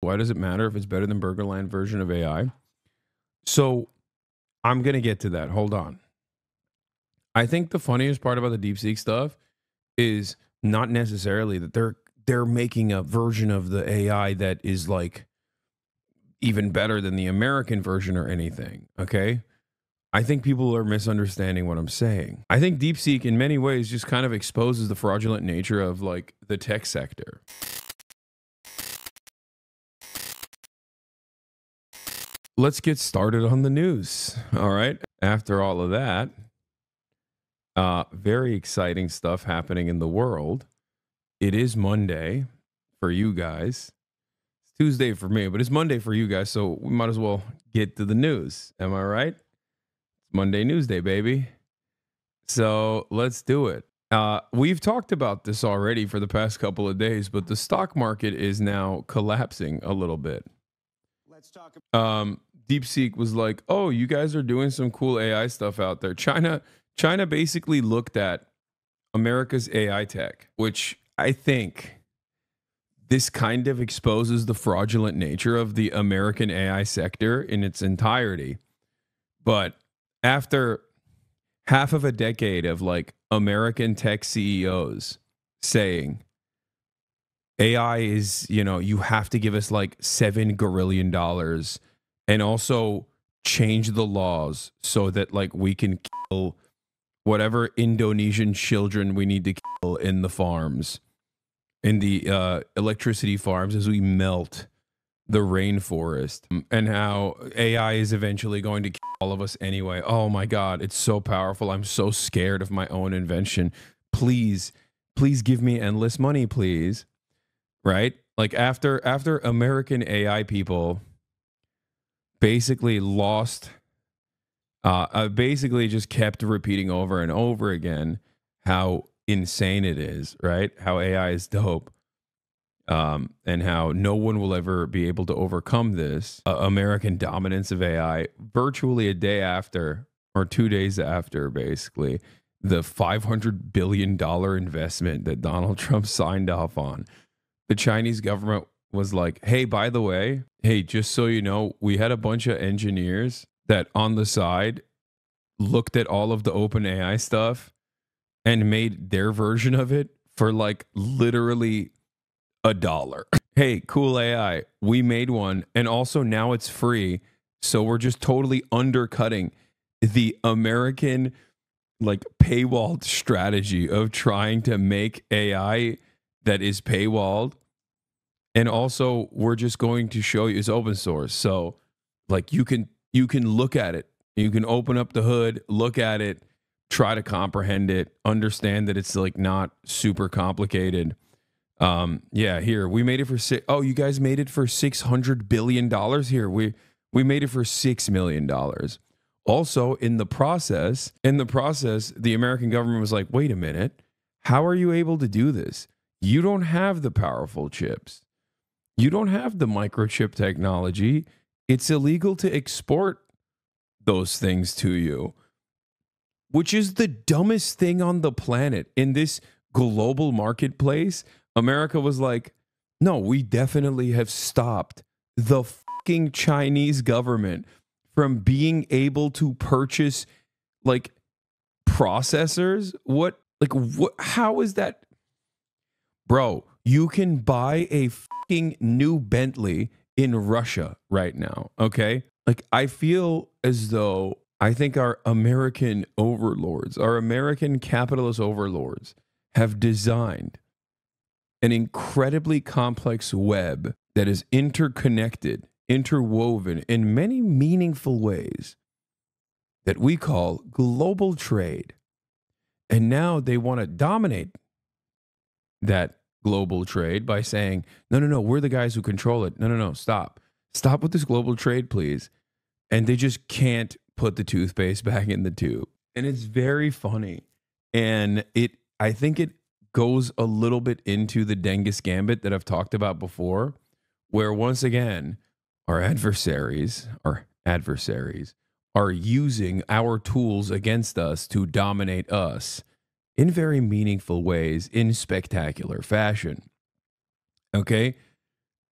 Why does it matter if it's better than Burgerland version of AI? So I'm going to get to that. Hold on. I think the funniest part about the DeepSeek stuff is not necessarily that they're making a version of the AI that is like even better than the American version or anything. Okay. I think people are misunderstanding what I'm saying. I think DeepSeek in many ways just kind of exposes the fraudulent nature of like the tech sector. Let's get started on the news. All right. After all of that, very exciting stuff happening in the world. It is Monday for you guys. It's Tuesday for me, but it's Monday for you guys. So we might as well get to the news. Am I right? It's Monday News Day, baby. So let's do it. We've talked about this already for the past couple of days, but the stock market is now collapsing a little bit. Let's talk. DeepSeek was like, "Oh, you guys are doing some cool AI stuff out there." China basically looked at America's AI tech, which I think this kind of exposes the fraudulent nature of the American AI sector in its entirety. But after half of a decade of like American tech CEOs saying AI is, you have to give us like $7 gazillion and also change the laws so that like we can kill whatever Indonesian children we need to kill in the farms, in the electricity farms as we melt the rainforest, and how AI is eventually going to kill all of us anyway. Oh my God, it's so powerful. I'm so scared of my own invention. Please give me endless money, please. Right? Like after American AI people basically lost, basically just kept repeating over and over again how insane it is, right? How AI is dope. And how no one will ever be able to overcome this American dominance of AI. Virtually a day after, or 2 days after, basically, the $500 billion investment that Donald Trump signed off on, the Chinese government was like, "Hey, by the way, hey, just so you know, we had a bunch of engineers that on the side looked at all of the open AI stuff and made their version of it for like literally $1. Hey, cool AI. We made one. And also now it's free. So we're just totally undercutting the American like paywalled strategy of trying to make AI that is paywalled. And also we're just going to show you it's open source. So like you can look at it. You can open up the hood, look at it, try to comprehend it, understand that it's like not super complicated. Yeah, here we made it for you guys made it for $600 billion. Here we made it for $6 million. Also, in the process, the American government was like, "Wait a minute, how are you able to do this? You don't have the powerful chips. You don't have the microchip technology. It's illegal to export those things to you," which is the dumbest thing on the planet. In this global marketplace, America was like, "No, we definitely have stopped the fucking Chinese government from being able to purchase like processors." How is that? Bro, you can buy a fucking new Bentley in Russia right now, okay? Like, I feel as though I think our American overlords, our American capitalist overlords have designed an incredibly complex web that is interconnected, interwoven in many meaningful ways that we call global trade. And now they want to dominate that global trade by saying, no, we're the guys who control it. No, stop with this global trade, please. And they just can't put the toothpaste back in the tube. And it's very funny. And I think it goes a little bit into the Dengus Gambit that I've talked about before, where once again, our adversaries are using our tools against us to dominate us in very meaningful ways, in spectacular fashion. Okay?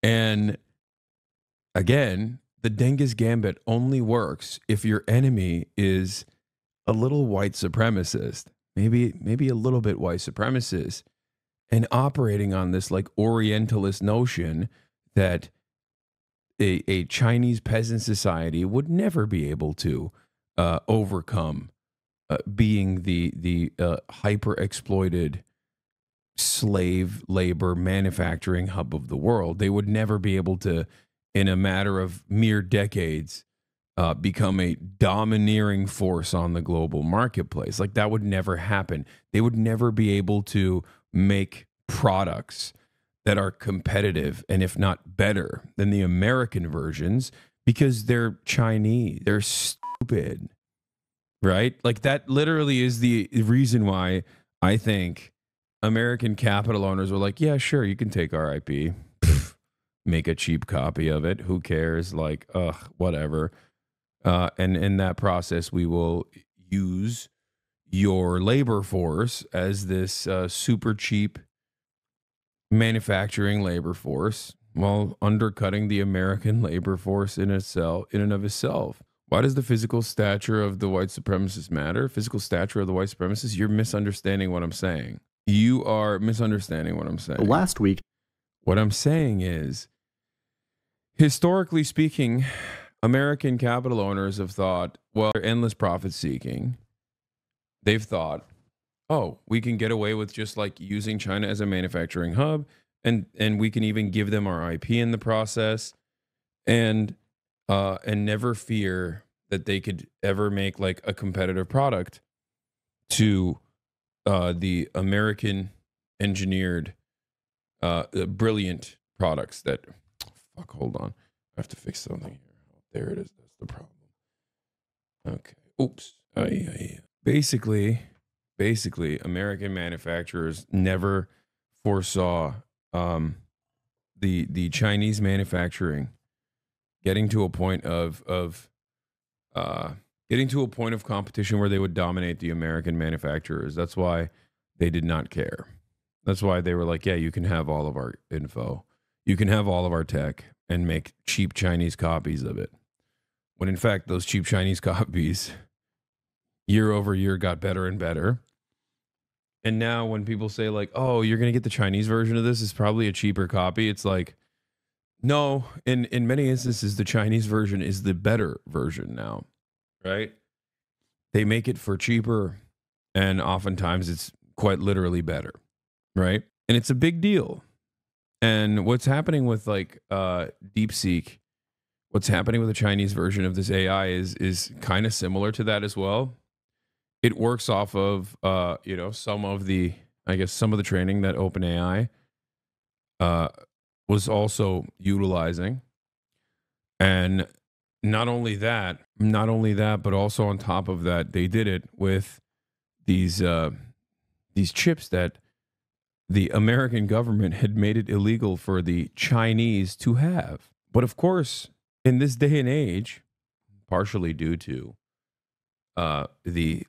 And Again, the Genghis Gambit only works if your enemy is a little white supremacist, maybe a little bit white supremacist, and operating on this like Orientalist notion that a Chinese peasant society would never be able to overcome being the hyper exploited slave labor manufacturing hub of the world. They would never be able to, in a matter of mere decades, become a domineering force on the global marketplace. Like that would never happen. They would never be able to make products that are competitive and if not better than the American versions because they're Chinese. They're stupid, right? Like that literally is the reason why I think American capital owners were like, yeah, sure, you can take our IP, make a cheap copy of it. Who cares? Like, whatever. And in that process, we will use your labor force as this super cheap manufacturing labor force while undercutting the American labor force in and of itself. Why does the physical stature of the white supremacist matter? Physical stature of the white supremacist? You're misunderstanding what I'm saying. You are misunderstanding what I'm saying. Last week, what I'm saying is, historically speaking, American capital owners have thought, well, they're endless profit seeking. They've thought, oh, we can get away with just like using China as a manufacturing hub, and we can even give them our IP in the process, and never fear that they could ever make like a competitive product to the American engineered brilliant products that hold on. I have to fix something here. There it is. That's the problem. Okay. Oops. Basically, American manufacturers never foresaw the Chinese manufacturing getting to a point of competition where they would dominate the American manufacturers. That's why they did not care. That's why they were like, yeah, you can have all of our info. You can have all of our tech and make cheap Chinese copies of it. When in fact, those cheap Chinese copies year over year got better and better. And now when people say like, oh, you're going to get the Chinese version of this, it's probably a cheaper copy. It's like, no, in many instances, the Chinese version is the better version now, right? They make it for cheaper, and oftentimes it's quite literally better, right? And it's a big deal. And what's happening with like DeepSeek, what's happening with the Chinese version of this AI is kind of similar to that as well. It works off of some of the training that OpenAI was also utilizing. And not only that, but also on top of that, they did it with these chips that the American government had made it illegal for the Chinese to have. But of course, in this day and age, partially due to the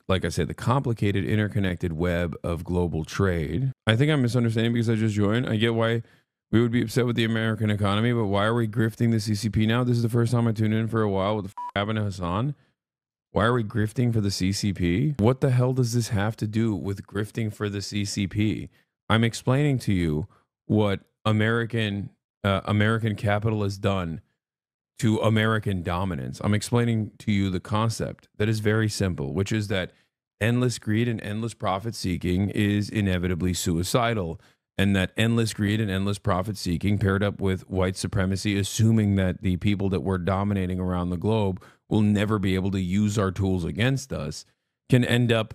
complicated interconnected web of global trade. I think I'm misunderstanding because I just joined. I get why we would be upset with the American economy, but why are we grifting the CCP now? This is the first time I tuned in for a while. What the happened to Hasan? Why are we grifting for the CCP? What the hell does this have to do with grifting for the CCP? I'm explaining to you what American capital has done to American dominance. I'm explaining to you the concept that is very simple, which is that endless greed and endless profit seeking is inevitably suicidal. And that endless greed and endless profit seeking paired up with white supremacy, assuming that the people that we're dominating around the globe will never be able to use our tools against us, can end up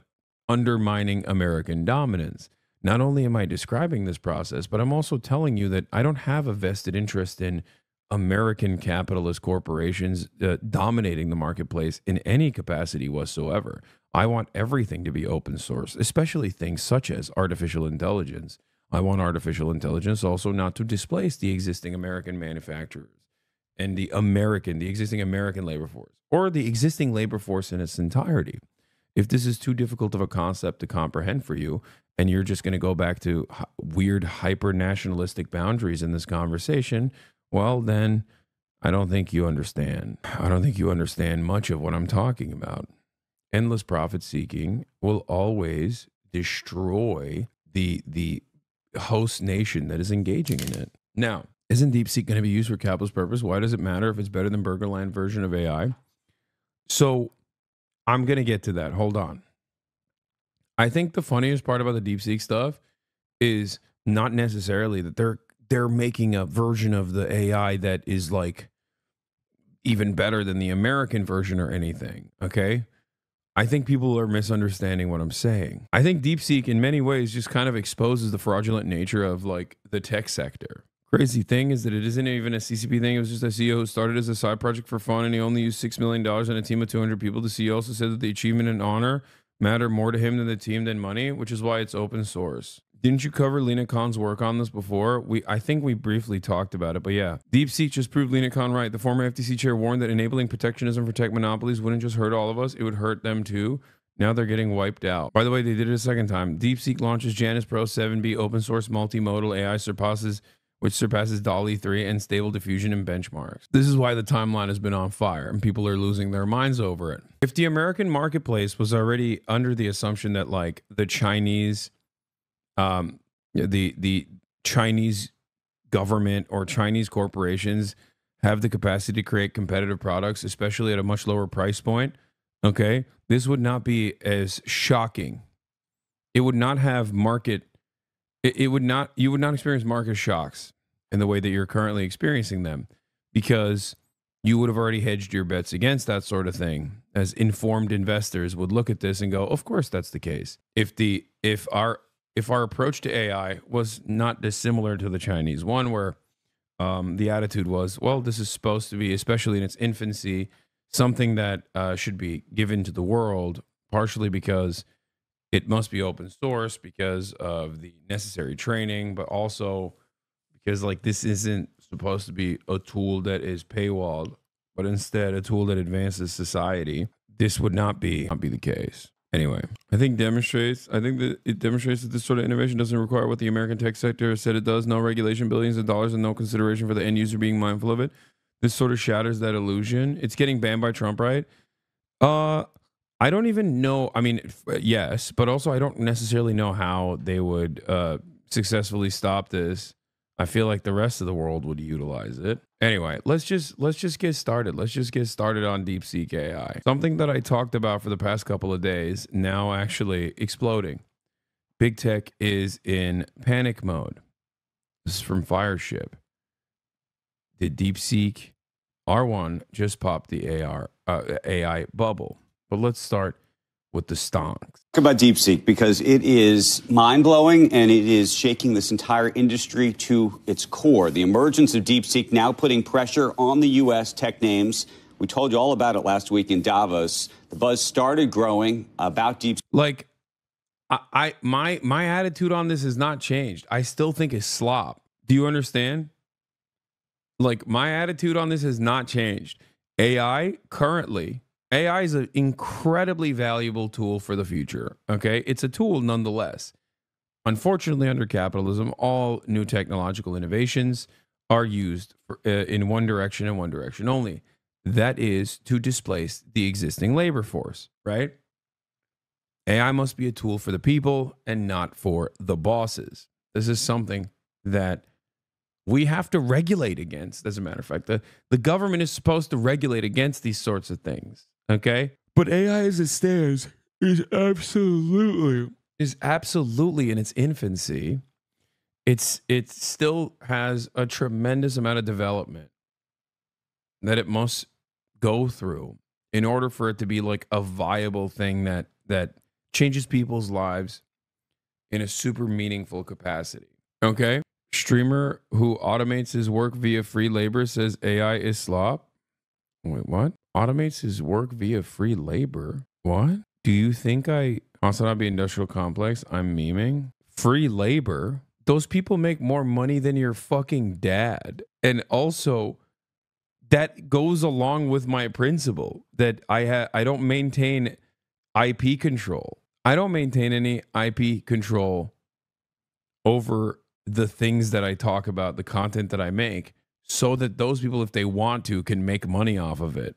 undermining American dominance. Not only am I describing this process, but I'm also telling you that I don't have a vested interest in American capitalist corporations dominating the marketplace in any capacity whatsoever. I want everything to be open source, especially things such as artificial intelligence. I want artificial intelligence also not to displace the existing American manufacturers and the existing American labor force or the existing labor force in its entirety. If this is too difficult of a concept to comprehend for you, and you're just going to go back to weird hyper-nationalistic boundaries in this conversation, well, then I don't think you understand. I don't think you understand much of what I'm talking about. Endless profit seeking will always destroy the host nation that is engaging in it. Now, isn't DeepSeek going to be used for capitalist purpose? Why does it matter if it's better than Burgerland version of AI? So I'm going to get to that. Hold on. I think the funniest part about the DeepSeek stuff is not necessarily that they're making a version of the AI that is like even better than the American version or anything. Okay. I think people are misunderstanding what I'm saying. I think DeepSeek in many ways just kind of exposes the fraudulent nature of like the tech sector. Crazy thing is that it isn't even a CCP thing. It was just a CEO who started as a side project for fun, and he only used $6 million and a team of 200 people. The CEO also said that the achievement and honor matter more to him than the team than money, which is why it's open source. Didn't you cover Lena Khan's work on this before? I think we briefly talked about it, but yeah. DeepSeek just proved Lena Khan right. The former FTC chair warned that enabling protectionism for tech monopolies wouldn't just hurt all of us, it would hurt them too. Now they're getting wiped out. By the way, they did it a second time. DeepSeek launches Janus Pro 7B open source multimodal AI which surpasses DALL-E 3 and Stable Diffusion in benchmarks. This is why the timeline has been on fire and people are losing their minds over it. If the American marketplace was already under the assumption that like the Chinese the Chinese government or Chinese corporations have the capacity to create competitive products, especially at a much lower price point, okay, this would not be as shocking. It would not have market, you would not experience market shocks in the way that you're currently experiencing them, because you would have already hedged your bets against that sort of thing, as informed investors would look at this and go, of course that's the case. If our approach to AI was not dissimilar to the Chinese one, where the attitude was, well, this is supposed to be, especially in its infancy, something that should be given to the world, partially because it must be open source because of the necessary training, but also because like this isn't supposed to be a tool that is paywalled, but instead a tool that advances society. This would not be the case. Anyway, I think that it demonstrates that this sort of innovation doesn't require what the American tech sector said it does. No regulation, billions of dollars, and no consideration for the end user being mindful of it. This sort of shatters that illusion. It's getting banned by Trump, right? I don't even know. I mean, yes, but also I don't necessarily know how they would successfully stop this. I feel like the rest of the world would utilize it. Anyway, let's just get started. Let's just get started on DeepSeek AI. Something that I talked about for the past couple of days, now actually exploding. Big tech is in panic mode. This is from Fireship. The DeepSeek R1 just popped the AI bubble. But let's start with the stonks. Talk about DeepSeek because it is mind-blowing and it is shaking this entire industry to its core. The emergence of DeepSeek now putting pressure on the U.S. tech names. We told you all about it last week in Davos. The buzz started growing about DeepSeek. Like, my attitude on this has not changed. I still think it's slop. Do you understand? Like, my attitude on this has not changed. AI is an incredibly valuable tool for the future, okay? It's a tool nonetheless. Unfortunately, under capitalism, all new technological innovations are used in one direction and one direction only. That is to displace the existing labor force, right? AI must be a tool for the people and not for the bosses. This is something that we have to regulate against, as a matter of fact. The government is supposed to regulate against these sorts of things. Okay, but AI as it stands is absolutely in its infancy. It still has a tremendous amount of development that it must go through in order for it to be like a viable thing that changes people's lives in a super meaningful capacity. Okay, streamer who automates his work via free labor says AI is slop. Wait, what? Automates his work via free labor? What? Do you think HasanAbi Industrial Complex, I'm memeing? Free labor? Those people make more money than your fucking dad. And also, that goes along with my principle that I don't maintain IP control. I don't maintain any IP control over the things that I talk about, the content that I make. so that those people, if they want to, can make money off of it.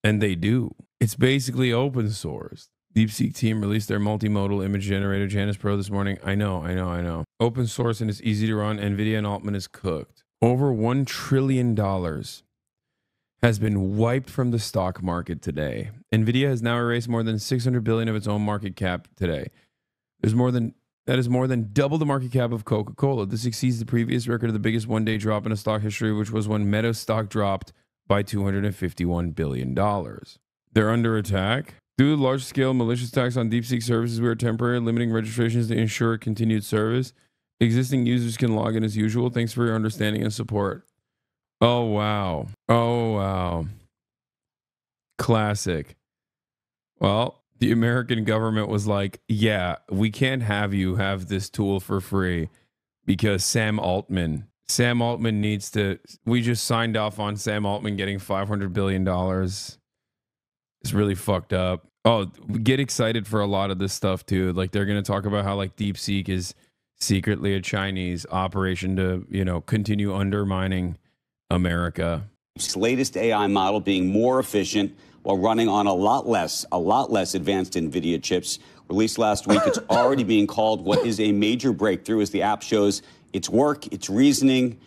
And they do. It's basically open source. DeepSeek team released their multimodal image generator, Janus Pro, this morning. I know. Open source and it's easy to run. NVIDIA and Altman is cooked. Over $1 trillion has been wiped from the stock market today. NVIDIA has now erased more than $600 billion of its own market cap today. That is more than double the market cap of Coca-Cola. This exceeds the previous record of the biggest one-day drop in a stock history, which was when Meta stock dropped by $251 billion. They're under attack. Due to large-scale malicious attacks on DeepSeek services, we are temporarily limiting registrations to ensure continued service. Existing users can log in as usual. Thanks for your understanding and support. Oh, wow. Classic. Well, the American government was like, yeah, we can't have you have this tool for free because Sam Altman needs to, we just signed off on Sam Altman getting $500 billion. It's really fucked up. Oh, get excited for a lot of this stuff too. Like they're going to talk about how like DeepSeek is secretly a Chinese operation to, you know, continue undermining America. Its latest AI model being more efficient while running on a lot less advanced NVIDIA chips. Released last week, it's already being called what is a major breakthrough as the app shows its work, its reasoning,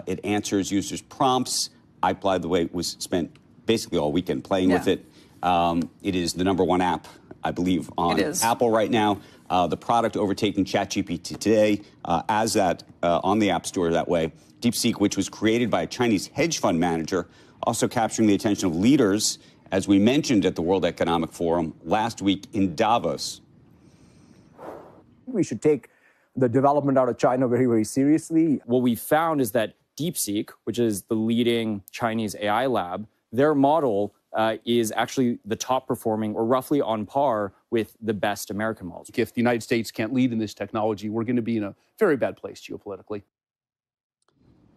it answers users' prompts. I, by the way, was spent basically all weekend playing with it. It is the #1 app, I believe, on Apple right now. The product overtaking ChatGPT today as that on the App Store that way. DeepSeek, which was created by a Chinese hedge fund manager, also capturing the attention of leaders, as we mentioned at the World Economic Forum last week in Davos. We should take the development out of China very, very seriously. What we found is that DeepSeek, which is the leading Chinese AI lab, their model is actually the top performing or roughly on par with the best American models. If the United States can't lead in this technology, we're going to be in a very bad place geopolitically.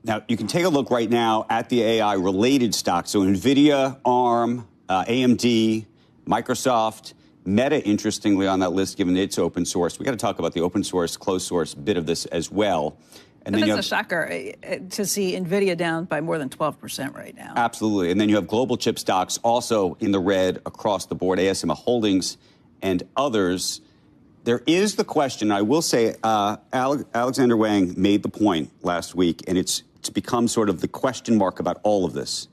Now, you can take a look right now at the AI-related stocks. So NVIDIA, ARM, AMD, Microsoft, Meta, interestingly, on that list, given its open source. We got to talk about the open source, closed source bit of this as well. And then that's a shocker to see NVIDIA down by more than 12% right now. Absolutely. And then you have global chip stocks also in the red across the board, ASML Holdings and others. There is the question, I will say, Alexander Wang made the point last week, and it's become sort of the question mark about all of this,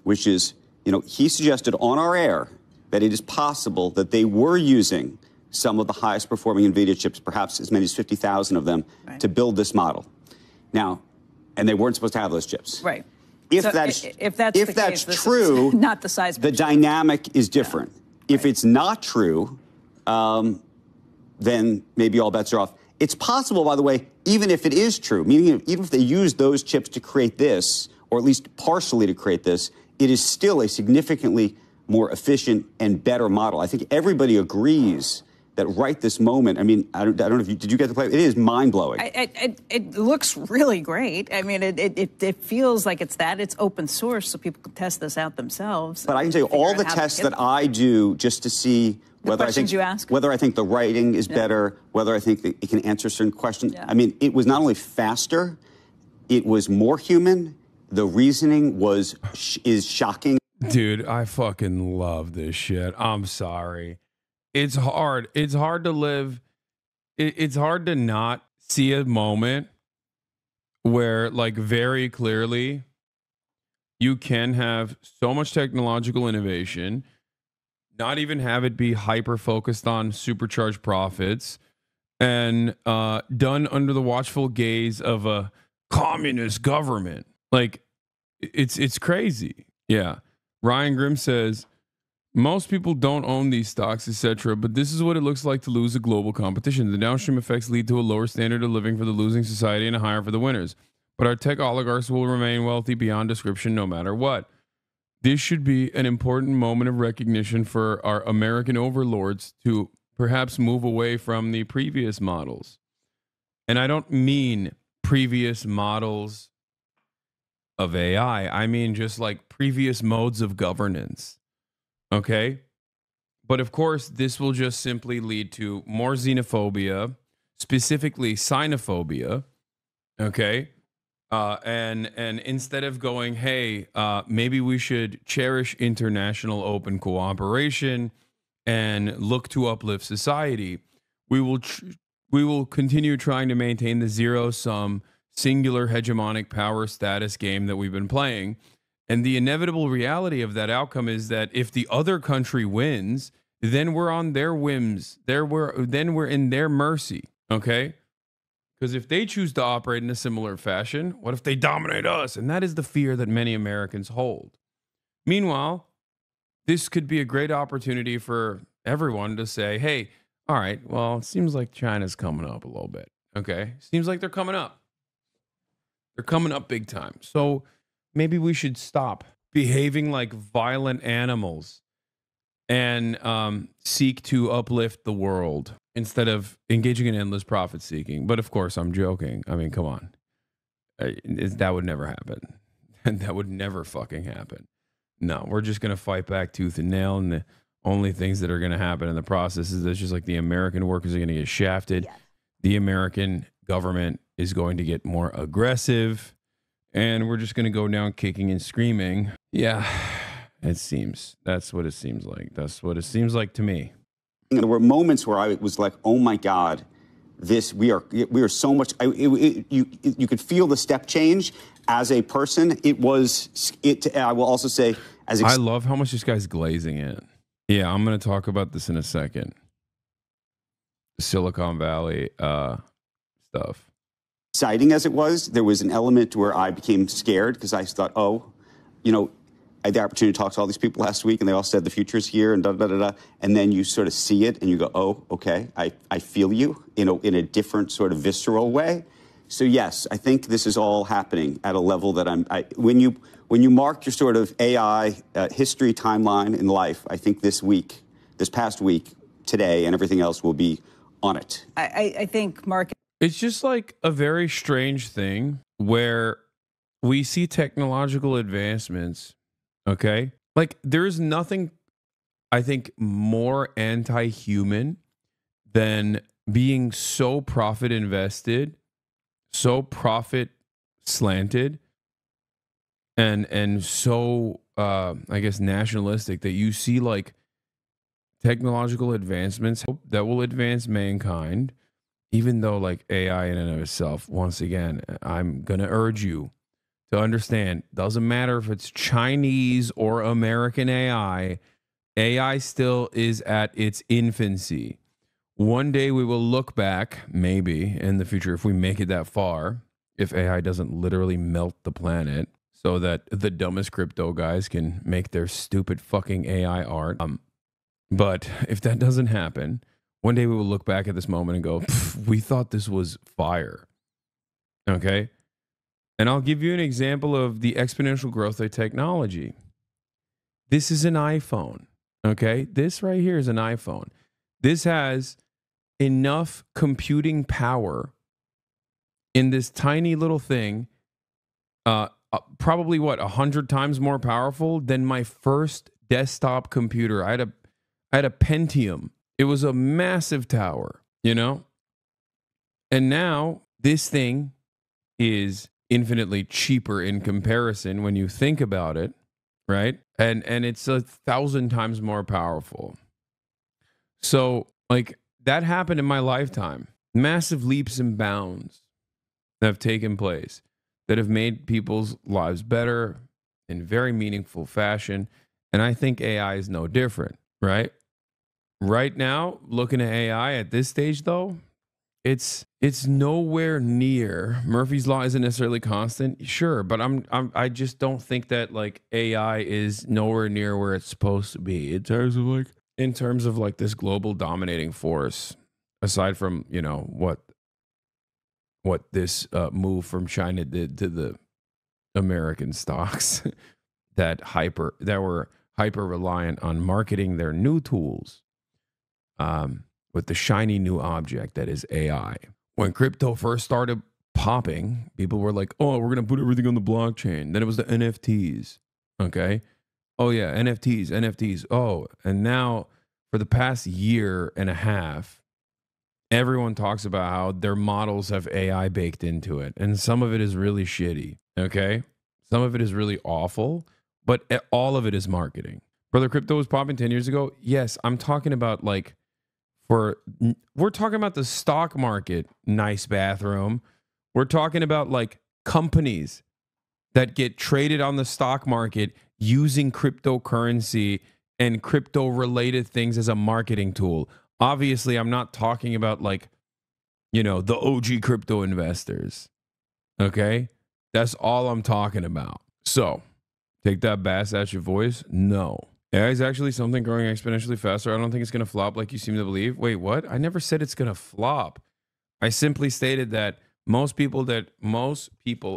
which is, you know, he suggested on our air that it is possible that they were using some of the highest performing NVIDIA chips, perhaps as many as 50,000 of them, to build this model. Now, and they weren't supposed to have those chips. Right. If so that's true, not the size. The dynamic is different. Yeah. If it's not true, then maybe all bets are off. It's possible, by the way, even if it is true, meaning even if they use those chips to create this, or at least partially to create this, it is still a significantly more efficient and better model. I think everybody agrees that right this moment, I mean, I don't know if you, did you get to play? It is mind-blowing. It looks really great. I mean, it feels like it's open source, so people can test this out themselves. But I can tell you all the tests that I do just to see whether I think the writing is better, whether I think that it can answer certain questions. I mean, it was not only faster, it was more human. The reasoning is shocking. Dude, I fucking love this shit. I'm sorry. It's hard. It's hard to live. It's hard to not see a moment where, like, very clearly you can have so much technological innovation, not even have it be hyper focused on supercharged profits, and done under the watchful gaze of a communist government. Like, it's crazy. Yeah. Ryan Grimm says, most people don't own these stocks, etc., but this is what it looks like to lose a global competition. The downstream effects lead to a lower standard of living for the losing society and a higher for the winners. But our tech oligarchs will remain wealthy beyond description no matter what. This should be an important moment of recognition for our American overlords to perhaps move away from the previous models. And I don't mean previous models of AI. I mean just like previous modes of governance. Okay? But of course, this will just simply lead to more xenophobia, specifically xenophobia. Okay? And instead of going, hey, maybe we should cherish international open cooperation and look to uplift society, we will continue trying to maintain the zero sum singular hegemonic power status game that we've been playing. And the inevitable reality of that outcome is that if the other country wins, then we're on their whims. Then we're in their mercy. Okay. Because if they choose to operate in a similar fashion, what if they dominate us? And that is the fear that many Americans hold. Meanwhile, this could be a great opportunity for everyone to say, hey, all right, well, it seems like China's coming up a little bit. Okay. Seems like they're coming up. They're coming up big time. So maybe we should stop behaving like violent animals and seek to uplift the world instead of engaging in endless profit seeking. But of course, I'm joking. I mean, come on. That would never happen. And that would never fucking happen. No, we're just going to fight back tooth and nail. And the only things that are going to happen in the process is it's just like the American workers are going to get shafted. Yes. The American government is going to get more aggressive. And we're just going to go down kicking and screaming. Yeah, it seems. That's what it seems like. That's what it seems like to me. There were moments where I was like, oh my God, we are so much, you could feel the step change as a person. I will also say, I love how much this guy's glazing it. Yeah, I'm going to talk about this in a second. Silicon Valley stuff. Exciting as it was, there was an element where I became scared because I thought, oh, I had the opportunity to talk to all these people last week and they all said the future's here and da-da-da-da. And then you sort of see it and you go, oh, okay, I feel you in a different sort of visceral way. So yes, I think this is all happening at a level that when you mark your sort of AI history timeline in life, I think this past week, today and everything else will be on it. I think, Mark, it's just like a very strange thing where we see technological advancements, okay? Like there's nothing, I think, more anti-human than being so profit invested, so profit slanted, and so, I guess, nationalistic that you see like technological advancements that will advance mankind. Even though like AI in and of itself, once again, I'm going to urge you to understand, doesn't matter if it's Chinese or American AI, AI still is at its infancy. One day we will look back, maybe in the future, if we make it that far, if AI doesn't literally melt the planet so that the dumbest crypto guys can make their stupid fucking AI art. But if that doesn't happen, one day we will look back at this moment and go, we thought this was fire. Okay? And I'll give you an example of the exponential growth of technology. This is an iPhone. Okay? This right here is an iPhone. This has enough computing power in this tiny little thing, probably 100 times more powerful than my first desktop computer. I had a Pentium. It was a massive tower, And now this thing is infinitely cheaper in comparison when you think about it, right? And it's 1,000 times more powerful. So, like, that happened in my lifetime. Massive leaps and bounds that have taken place that have made people's lives better in very meaningful fashion. And I think AI is no different, right? Right now, looking at AI at this stage, though, it's nowhere near. Murphy's Law isn't necessarily constant, sure, but I just don't think that like AI is nowhere near where it's supposed to be in terms of like this global dominating force. Aside from what this move from China did to the American stocks that were hyper reliant on marketing their new tools. With the shiny new object that is AI. When crypto first started popping, people were like, oh, we're going to put everything on the blockchain. Then it was the NFTs. Okay. Oh, yeah. NFTs. Oh, and now for the past year and a half, everyone talks about how their models have AI baked into it. And some of it is really shitty. Okay. Some of it is really awful, but all of it is marketing. Brother, crypto was popping 10 years ago. Yes. I'm talking about like, we're talking about the stock market, nice bathroom. We're talking about like companies that get traded on the stock market using cryptocurrency and crypto related things as a marketing tool. Obviously, I'm not talking about like, you know, the OG crypto investors. Okay. That's all I'm talking about. So take that bass at your voice. No. AI is actually something growing exponentially faster. I don't think it's going to flop like you seem to believe. Wait, what? I never said it's going to flop. I simply stated that most people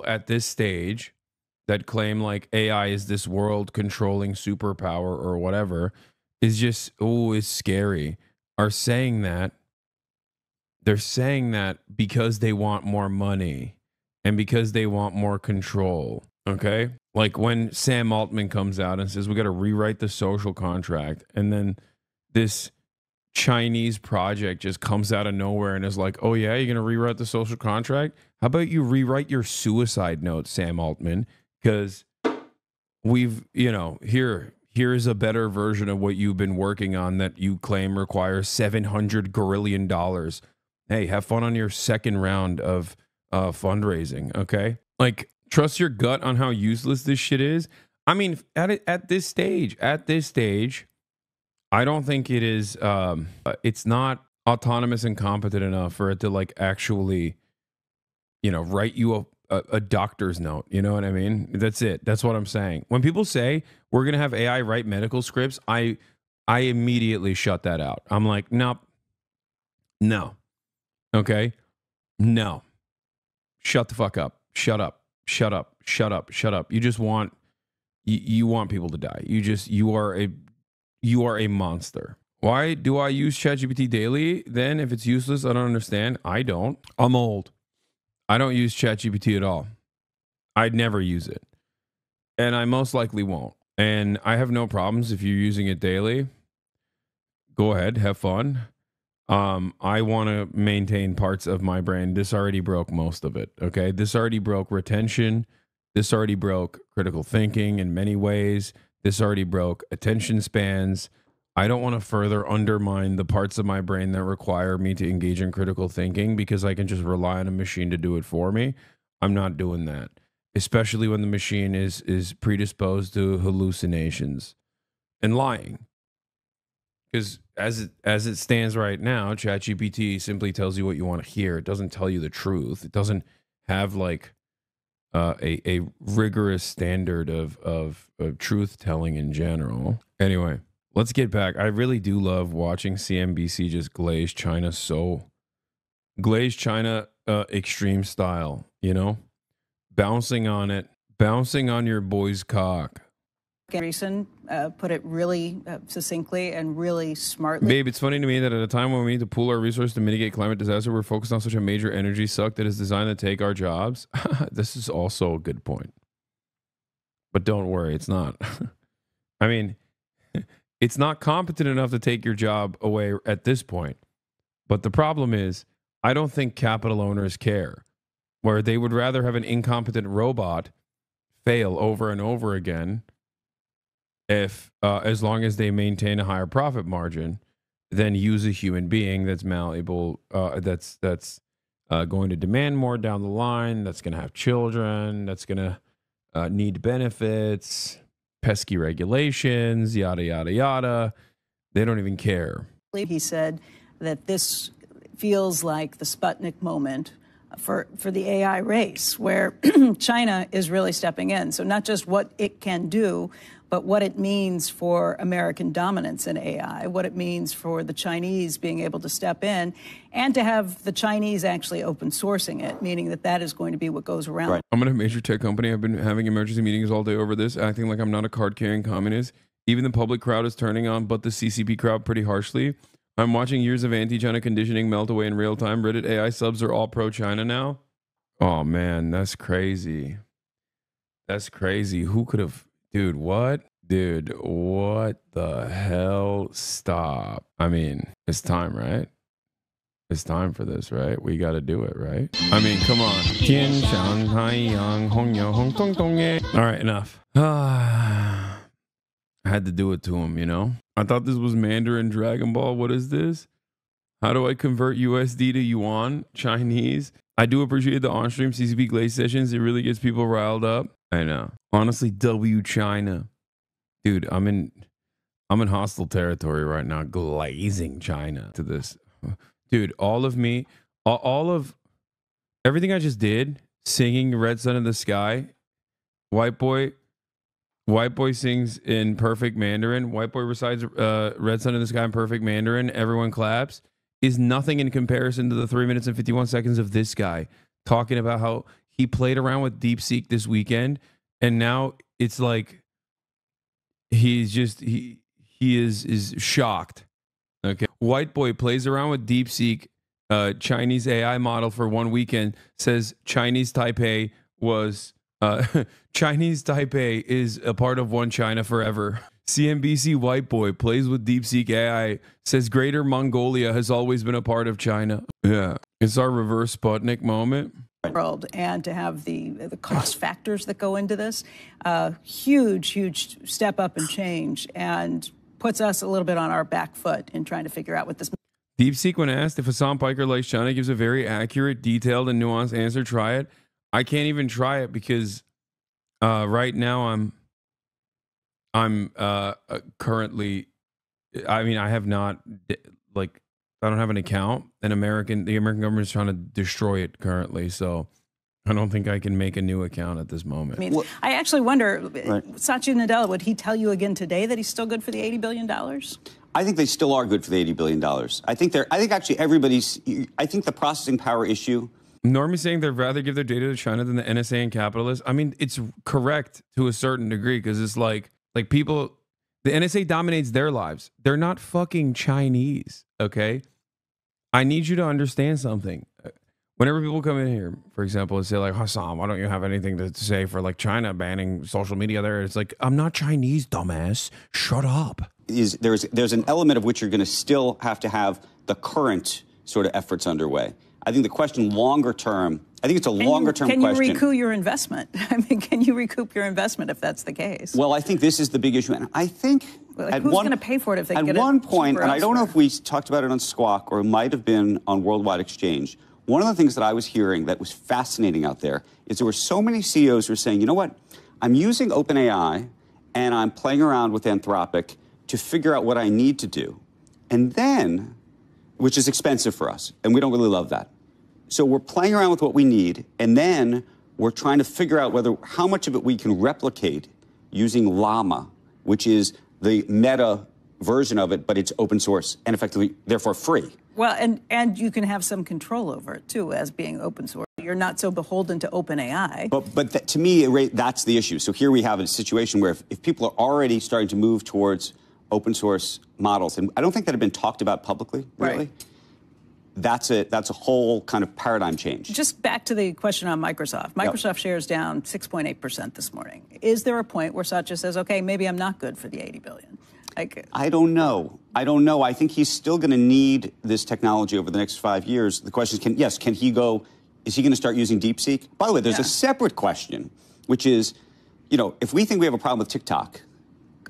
at this stage that claim like AI is this world controlling superpower or whatever is just, oh, it's scary, are saying that. They're saying that because they want more money and because they want more control. Okay. Like when Sam Altman comes out and says, we got to rewrite the social contract. And then this Chinese project just comes out of nowhere and is like, oh yeah, you're going to rewrite the social contract? How about you rewrite your suicide note, Sam Altman? Because we've, you know, here's a better version of what you've been working on that you claim requires $700 grillion. Hey, have fun on your second round of fundraising, okay? Like, trust your gut on how useless this shit is. I mean, at this stage, I don't think it is, it's not autonomous and competent enough for it to like actually, you know, write you a doctor's note. You know what I mean? That's it. That's what I'm saying. When people say we're going to have AI write medical scripts, I immediately shut that out. I'm like, nope. No. Okay. No. Shut the fuck up. Shut up. Shut up. Shut up. Shut up. You just want, you want people to die. You are a monster. Why do I use ChatGPT daily? Then if it's useless, I don't understand. I don't. I'm old. I don't use ChatGPT at all. I'd never use it. And I most likely won't. And I have no problems if you're using it daily. Go ahead, have fun. I want to maintain parts of my brain. This already broke most of it. Okay. This already broke retention. This already broke critical thinking in many ways. This already broke attention spans. I don't want to further undermine the parts of my brain that require me to engage in critical thinking because I can just rely on a machine to do it for me. I'm not doing that, especially when the machine is predisposed to hallucinations and lying. Because as it stands right now, ChatGPT simply tells you what you want to hear. It doesn't tell you the truth. It doesn't have like a rigorous standard of truth telling in general. Anyway, let's get back. I really do love watching CNBC just glaze China extreme style, you know, bouncing on it, bouncing on your boy's cock. Andreessen put it really succinctly and really smartly. Babe, it's funny to me that at a time when we need to pool our resources to mitigate climate disaster, we're focused on such a major energy suck that is designed to take our jobs. This is also a good point. But don't worry, it's not. I mean, it's not competent enough to take your job away at this point. But the problem is, I don't think capital owners care, where they would rather have an incompetent robot fail over and over again if as long as they maintain a higher profit margin, then use a human being that's malleable, that's going to demand more down the line, that's going to have children, that's going to need benefits, pesky regulations, yada, yada, yada. They don't even care. He said that this feels like the Sputnik moment for the AI race, where China is really stepping in. So not just what it can do, but what it means for American dominance in AI, what it means for the Chinese being able to step in and to have the Chinese actually open sourcing it, meaning that that is going to be what goes around. Right. I'm at a major tech company. I've been having emergency meetings all day over this, acting like I'm not a card-carrying communist. Even the public crowd is turning on, but the CCP crowd pretty harshly. I'm watching years of anti-China conditioning melt away in real time. Reddit AI subs are all pro-China now. Oh, man, that's crazy. That's crazy. Who could have... Dude, what? Dude, what the hell? Stop. I mean, it's time, right? it's time for this, right? We got to do it, right? I mean, come on. Tian Shan Hai Yang Hong Yo Hong Tong Tong Ye. All right, enough. I had to do it to him, you know? I thought this was Mandarin Dragon Ball. What is this? How do I convert USD to yuan? Chinese? I do appreciate the on-stream CCP Glaze sessions. It really gets people riled up. I know. Honestly, W China. Dude, I'm in hostile territory right now, glazing China to this. Dude, all of me, all of everything I just did, singing Red Sun in the Sky, White Boy sings in perfect Mandarin, White Boy recites Red Sun in the Sky in perfect Mandarin, everyone claps, is nothing in comparison to the 3 minutes and 51 seconds of this guy talking about how he played around with DeepSeek this weekend, and now it's like he's just, he is shocked. Okay. White Boy plays around with DeepSeek, Chinese AI model for 1 weekend, says Chinese Taipei was, Chinese Taipei is a part of one China forever. CNBC White Boy plays with DeepSeek AI, says Greater Mongolia has always been a part of China. Yeah. It's our reverse Sputnik moment. World, and to have the cost factors that go into this, huge step up and change, and puts us a little bit on our back foot in trying to figure out what this. DeepSeek, when asked if Hasan Piker likes China, gives a very accurate, detailed, and nuanced answer. Try it. I can't even try it because right now I'm currently, I mean, I have not, like, I don't have an account, and the American government is trying to destroy it currently. So I don't think I can make a new account at this moment. I mean, I actually wonder, Satya Nadella, would he tell you again today that he's still good for the $80 billion? I think they still are good for the $80 billion. I think actually everybody's, I think the processing power issue. Normie saying they'd rather give their data to China than the NSA and capitalists. I mean, it's correct to a certain degree, because it's like people, the NSA dominates their lives. They're not fucking Chinese, okay? I need you to understand something. Whenever people come in here, for example, and say like, Hasan, why don't you have anything to say for like China banning social media there? It's like, I'm not Chinese, dumbass. Shut up. There's an element of which you're going to still have to have the current sort of efforts underway. I think the question longer term, I think it's a longer term question. Can you recoup your investment? I mean, can you recoup your investment if that's the case? Well, I think this is the big issue. And I think who's going to pay for it if they get it? At one point, and I don't know if we talked about it on Squawk or it might have been on Worldwide Exchange, one of the things that I was hearing that was fascinating out there is there were so many CEOs who were saying, you know what, I'm using OpenAI and I'm playing around with Anthropic to figure out what I need to do. And then, which is expensive for us, and we don't really love that. So we're playing around with what we need, and then we're trying to figure out how much of it we can replicate using Llama, which is the meta version of it, but it's open source and effectively, therefore, free. Well, and you can have some control over it, too, as being open source. You're not so beholden to OpenAI. But to me, that's the issue. So here we have a situation where if people are already starting to move towards open source models, and I don't think that have been talked about publicly, really. Right. That's a whole kind of paradigm change. Just back to the question on Microsoft. Microsoft shares down 6.8% this morning. Is there a point where Satya says, okay, maybe I'm not good for the $80 billion? I don't know. I think he's still going to need this technology over the next 5 years. The question is, can he go, is he going to start using DeepSeek? By the way, there's a separate question, which is, if we think we have a problem with TikTok.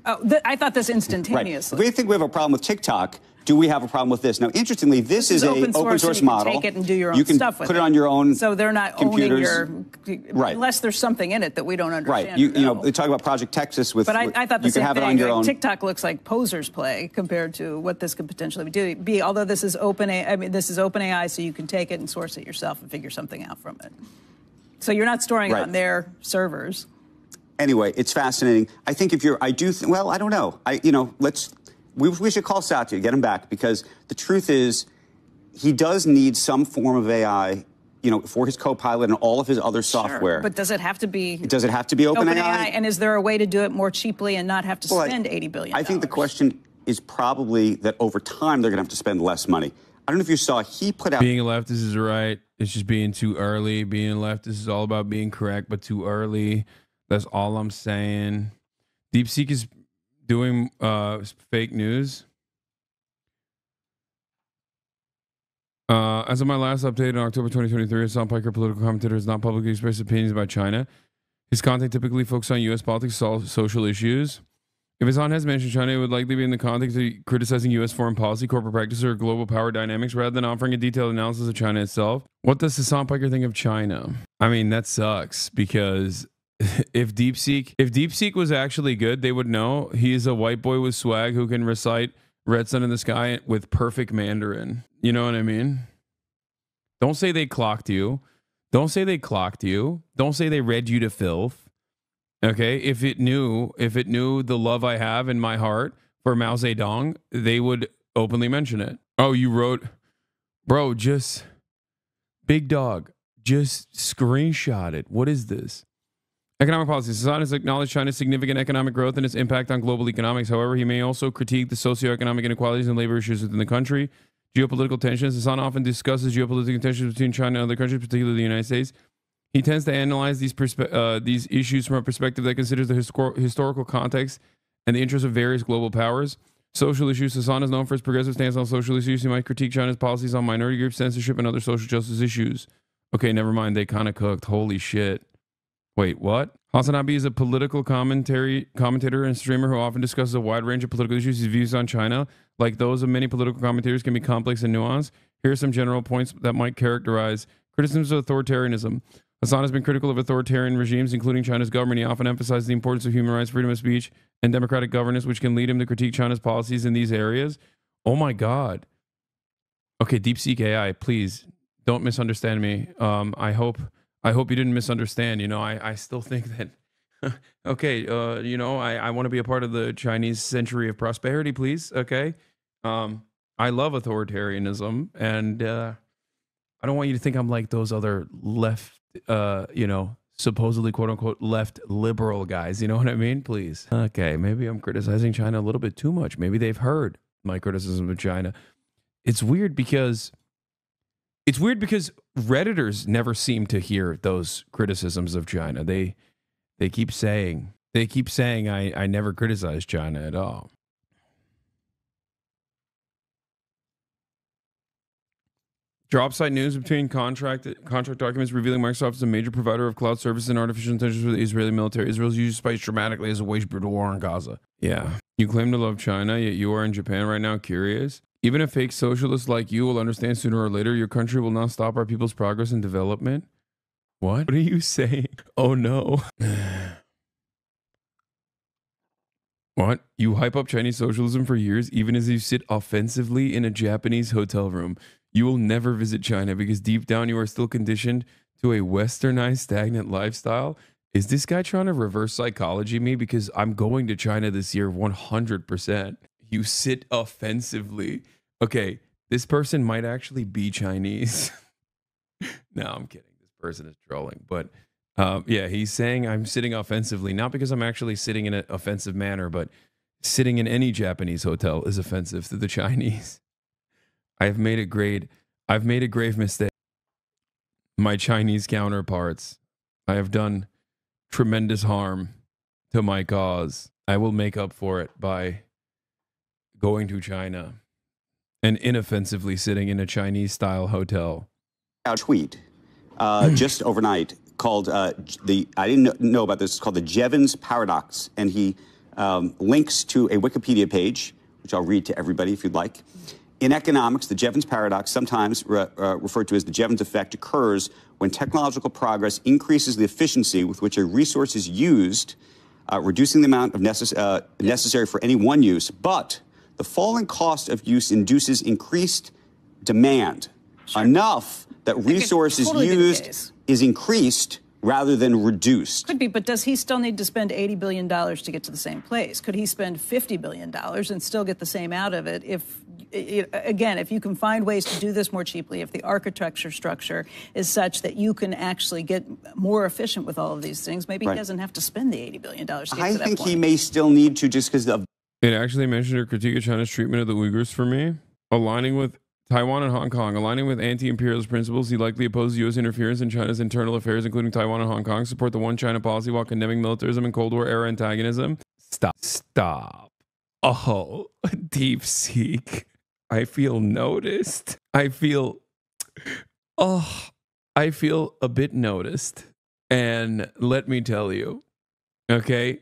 Oh, I thought this instantaneously. Right. If we think we have a problem with TikTok, do we have a problem with this? Now, interestingly, this is an open source model. You can take it and do your own stuff with it. You can put it on your own So they're not computers. owning your, unless there's something in it that we don't understand. Right. They talk about Project Texas with. But I thought the you same can have thing. It on your own. TikTok looks like poser's play compared to what this could potentially be. Although this is OpenAI, so you can take it and source it yourself and figure something out from it. So you're not storing it on their servers. Anyway, it's fascinating. I think I don't know. We should call Satya, get him back, because the truth is he does need some form of AI, for his Copilot and all of his other software. Sure, but does it have to be? Does it have to be OpenAI? And is there a way to do it more cheaply and not have to spend $80 billion? I think the question is probably that over time they're going to have to spend less money. I don't know if you saw, he put out... Being a leftist is right. It's just being too early. Being a leftist is all about being correct, but too early. That's all I'm saying. DeepSeek is doing fake news. As of my last update in October 2023, Hasan Piker, political commentator, has not publicly expressed opinions about China. His content typically focuses on U.S. politics, social issues. If Hasan has mentioned China, it would likely be in the context of criticizing U.S. foreign policy, corporate practices, or global power dynamics, rather than offering a detailed analysis of China itself. What does Hasan Piker think of China? I mean, that sucks, because if DeepSeek was actually good, they would know he is a white boy with swag who can recite Red Sun in the Sky with perfect Mandarin. You know what I mean? Don't say they clocked you. Don't say they clocked you. Don't say they read you to filth. Okay? If it knew the love I have in my heart for Mao Zedong, they would openly mention it. Oh, you wrote, bro, just big dog, just screenshot it. What is this? Economic policy. Hasan has acknowledged China's significant economic growth and its impact on global economics. However, he may also critique the socioeconomic inequalities and labor issues within the country. Geopolitical tensions. Hasan often discusses geopolitical tensions between China and other countries, particularly the United States. He tends to analyze these issues from a perspective that considers the historical context and the interests of various global powers. Social issues. Hasan is known for his progressive stance on social issues. He might critique China's policies on minority groups, censorship, and other social justice issues. Okay, never mind. They kind of cooked. Holy shit. Wait, what? HasanAbi is a political commentator and streamer who often discusses a wide range of political issues. His views on China, like those of many political commentators, can be complex and nuanced. Here are some general points that might characterize criticisms of authoritarianism. Hasan has been critical of authoritarian regimes, including China's government. He often emphasizes the importance of human rights, freedom of speech, and democratic governance, which can lead him to critique China's policies in these areas. Oh my God. Okay, DeepSeek AI, please don't misunderstand me. I hope you didn't misunderstand. You know, I still think that, okay, you know, I want to be a part of the Chinese century of prosperity, please. Okay. I love authoritarianism, and I don't want you to think I'm like those other left, you know, supposedly quote unquote left liberal guys. You know what I mean? Please. Okay. Maybe I'm criticizing China a little bit too much. Maybe they've heard my criticism of China. It's weird because Redditors never seem to hear those criticisms of China. They keep saying I never criticize China at all. Job site news between contract documents revealing Microsoft is a major provider of cloud services and artificial intelligence for the Israeli military. Israel's used space dramatically as a wage brutal war in Gaza. Yeah. You claim to love China, yet you are in Japan right now curious. Even a fake socialist like you will understand sooner or later your country will not stop our people's progress and development. What are you saying? Oh no. What? You hype up Chinese socialism for years, even as you sit offensively in a Japanese hotel room. You will never visit China because deep down you are still conditioned to a westernized, stagnant lifestyle. Is this guy trying to reverse psychology me? Because I'm going to China this year 100%. You sit offensively. Okay, this person might actually be Chinese. No, I'm kidding. This person is trolling. But yeah, he's saying I'm sitting offensively, not because I'm actually sitting in an offensive manner, but sitting in any Japanese hotel is offensive to the Chinese. I've made a grave mistake. My Chinese counterparts, I have done tremendous harm to my cause. I will make up for it by going to China and inoffensively sitting in a Chinese-style hotel. A tweet just overnight called I didn't know about this. It's called the Jevons Paradox, and he links to a Wikipedia page, which I'll read to everybody if you'd like. In economics, the Jevons paradox, sometimes referred to as the Jevons effect, occurs when technological progress increases the efficiency with which a resource is used, reducing the amount of necessary for any one use, but the falling cost of use induces increased demand, enough that resources used is increased rather than reduced. Could be, but does he still need to spend $80 billion to get to the same place? Could he spend $50 billion and still get the same out of it if, again, if you can find ways to do this more cheaply, if the architecture structure is such that you can actually get more efficient with all of these things, maybe he doesn't have to spend the $80 billion to get to that point. I think he may still need to, just because of... It actually mentioned a critique of China's treatment of the Uyghurs for me, aligning with Taiwan and Hong Kong, aligning with anti-imperialist principles. He likely opposes U.S. interference in China's internal affairs, including Taiwan and Hong Kong, support the one China policy while condemning militarism and Cold War era antagonism. Stop. Oh, DeepSeek. I feel noticed. I feel Oh, I feel a bit noticed. And let me tell you, okay,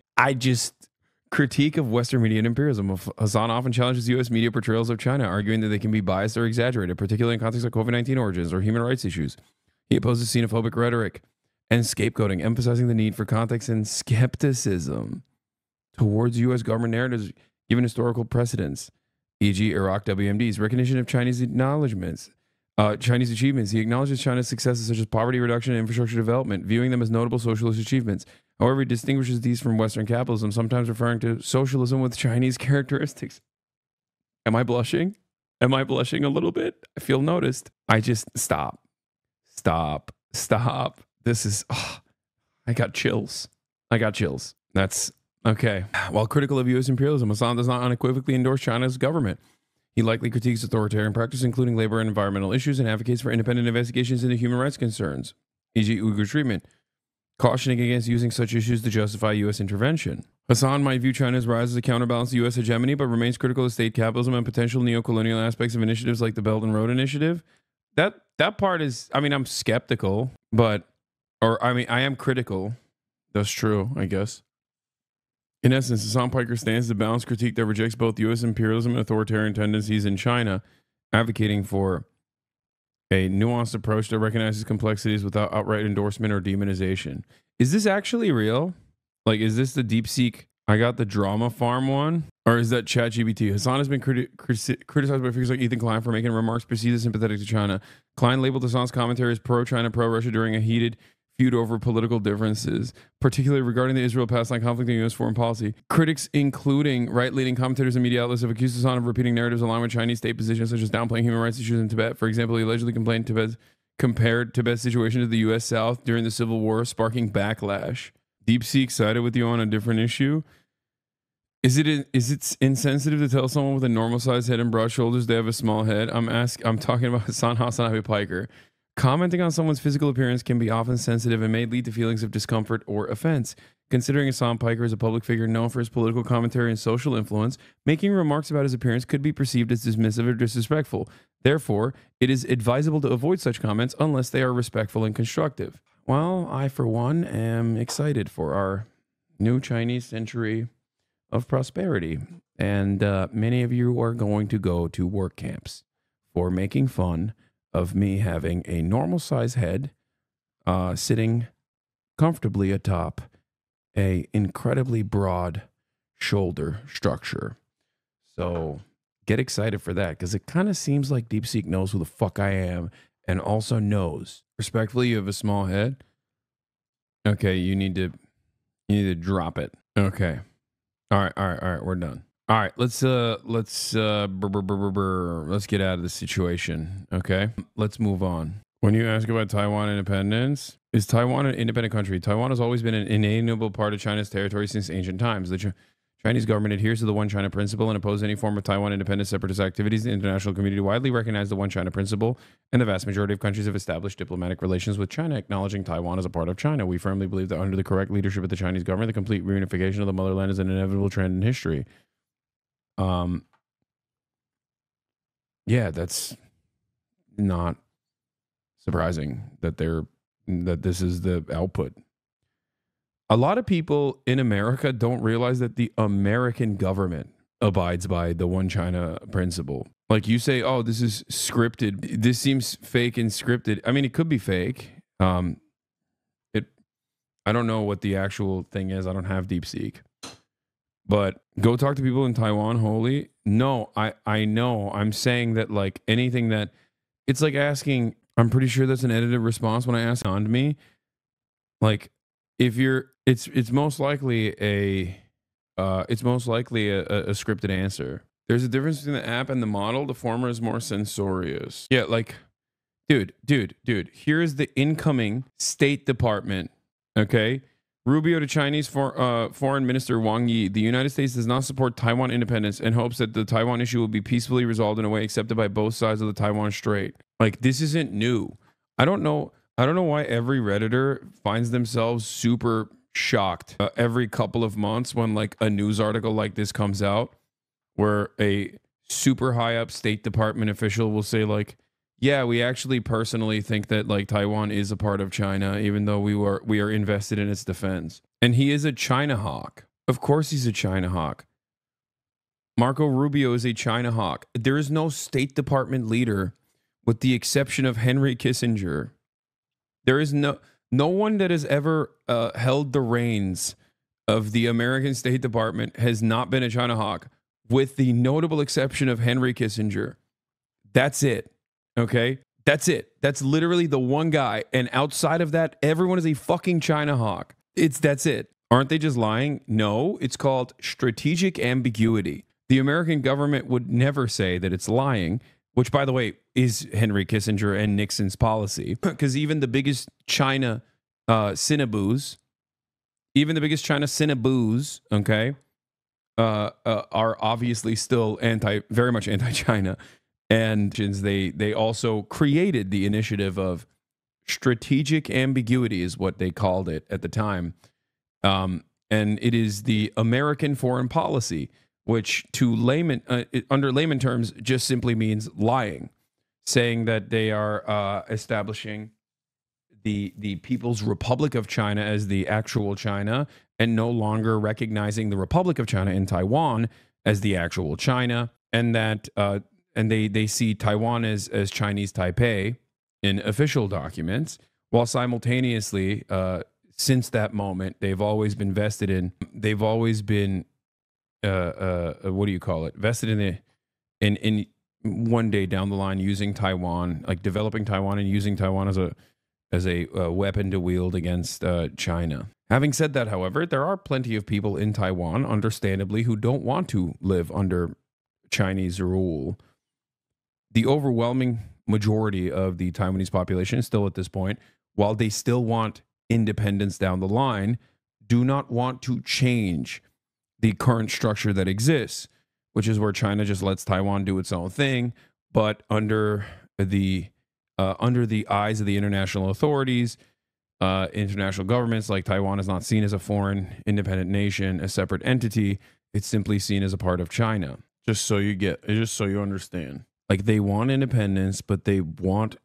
critique of Western media and imperialism. Hasan often challenges U.S. media portrayals of China, arguing that they can be biased or exaggerated, particularly in contexts like COVID-19 origins or human rights issues. He opposes xenophobic rhetoric and scapegoating, emphasizing the need for context and skepticism towards U.S. government narratives, given historical precedents, e.g., Iraq WMD's recognition of Chinese achievements. He acknowledges China's successes such as poverty reduction and infrastructure development, viewing them as notable socialist achievements. However, he distinguishes these from Western capitalism, sometimes referring to socialism with Chinese characteristics. Am I blushing? Am I blushing a little bit? I feel noticed. I just stop. This is, I got chills. That's okay. While critical of U.S. imperialism, Hasan does not unequivocally endorse China's government. He likely critiques authoritarian practice, including labor and environmental issues, and advocates for independent investigations into human rights concerns, e.g. Uyghur treatment, cautioning against using such issues to justify U.S. intervention. Hasan might view China's rise as a counterbalance to U.S. hegemony, but remains critical of state capitalism and potential neocolonial aspects of initiatives like the Belt and Road Initiative. That part is, I mean, I'm skeptical, I am critical. That's true, I guess. In essence, Hasan Piker stands as a balanced critique that rejects both U.S. imperialism and authoritarian tendencies in China, advocating for a nuanced approach that recognizes complexities without outright endorsement or demonization. Is this actually real? Like, is this the DeepSeek, I got the drama farm one? Or is that ChatGPT? Hasan has been criticized by figures like Ethan Klein for making remarks perceived as sympathetic to China. Klein labeled Hasan's commentary as pro-China, pro-Russia during a heated feud over political differences, particularly regarding the Israel-Palestine conflict and U.S. foreign policy. Critics, including right-leaning commentators and media outlets, have accused Hasan of repeating narratives aligned with Chinese state positions, such as downplaying human rights issues in Tibet. For example, he allegedly compared Tibet's situation to the U.S. South during the Civil War, sparking backlash. DeepSeek sided with you on a different issue. Is it insensitive to tell someone with a normal-sized head and broad shoulders they have a small head? I'm talking about Hasan HasanAbi Piker. Commenting on someone's physical appearance can be often sensitive and may lead to feelings of discomfort or offense. Considering Hasan Piker is a public figure known for his political commentary and social influence, making remarks about his appearance could be perceived as dismissive or disrespectful. Therefore, it is advisable to avoid such comments unless they are respectful and constructive. Well, I, for one, am excited for our new Chinese century of prosperity. And many of you are going to go to work camps for making fun of me having a normal size head, sitting comfortably atop a incredibly broad shoulder structure. So get excited for that, because it kind of seems like DeepSeek knows who the fuck I am and also knows. Respectfully, you have a small head. Okay, you need to drop it. Okay. All right, we're done. All right, let's get out of the situation, okay? Let's move on. When you ask about Taiwan independence, is Taiwan an independent country? Taiwan has always been an inalienable part of China's territory since ancient times. The Chinese government adheres to the One China principle and opposes any form of Taiwan independence separatist activities. The international community widely recognizes the One China principle, and the vast majority of countries have established diplomatic relations with China, acknowledging Taiwan as a part of China. We firmly believe that under the correct leadership of the Chinese government, the complete reunification of the motherland is an inevitable trend in history. Yeah, that's not surprising that this is the output. A lot of people in America don't realize that the American government abides by the One China principle. Like, you say, oh, this is scripted. This seems fake and scripted. I mean, it could be fake. I don't know what the actual thing is. I don't have DeepSeek. But go talk to people in Taiwan, holy. No, I know. I'm saying that, like, anything that, it's like asking, I'm pretty sure that's an edited response when I ask on me. Like, if you're, it's most likely a scripted answer. There's a difference between the app and the model. The former is more censorious. Yeah, like, dude, here is the incoming State Department, okay? Rubio to Chinese Foreign Minister Wang Yi. The United States does not support Taiwan independence and hopes that the Taiwan issue will be peacefully resolved in a way accepted by both sides of the Taiwan Strait. Like, this isn't new. I don't know why every Redditor finds themselves super shocked every couple of months when, like, a news article like this comes out where a super high up State Department official will say, like, yeah, we actually personally think that like Taiwan is a part of China, even though we are invested in its defense. And he is a China hawk. Of course he's a China hawk. Marco Rubio is a China hawk. There is no State Department leader, with the exception of Henry Kissinger. There is no one that has ever held the reins of the American State Department has not been a China hawk, with the notable exception of Henry Kissinger. That's it. Okay? That's it. That's literally the one guy. And outside of that, everyone is a fucking China hawk. That's it. Aren't they just lying? No, it's called strategic ambiguity. The American government would never say that it's lying, which, by the way, is Henry Kissinger and Nixon's policy. Because even the biggest China Cinnabons, okay, are obviously still very much anti-China. And they also created the initiative of strategic ambiguity, is what they called it at the time. And it is the American foreign policy, which under layman terms just simply means lying, saying that they are establishing the People's Republic of China as the actual China, and no longer recognizing the Republic of China in Taiwan as the actual China, and that and they see Taiwan as Chinese Taipei in official documents, while simultaneously, since that moment, they've always been vested in what do you call it? Vested in one day down the line using Taiwan, like developing Taiwan and using Taiwan as a weapon to wield against China. Having said that, however, there are plenty of people in Taiwan, understandably, who don't want to live under Chinese rule. The overwhelming majority of the Taiwanese population, still at this point, while they still want independence down the line, do not want to change the current structure that exists, which is where China just lets Taiwan do its own thing, but under the eyes of the international authorities, international governments, like Taiwan is not seen as a foreign independent nation, a separate entity. It's simply seen as a part of China. Just so you understand. Like, they want independence, but they want,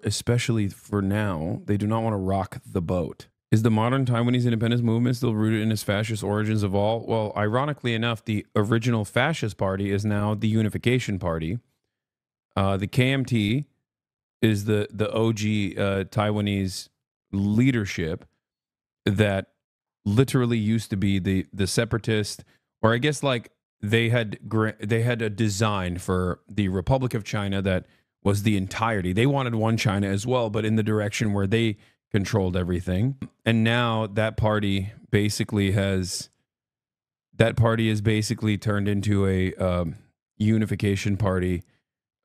especially for now, they do not want to rock the boat. Is the modern Taiwanese independence movement still rooted in its fascist origins of all? Well, ironically enough, the original fascist party is now the Unification Party. The KMT is the OG Taiwanese leadership that literally used to be the separatist, or I guess like they had a design for the Republic of China that was the entirety. They wanted one China as well, but in the direction where they controlled everything. And now that party is basically turned into a unification party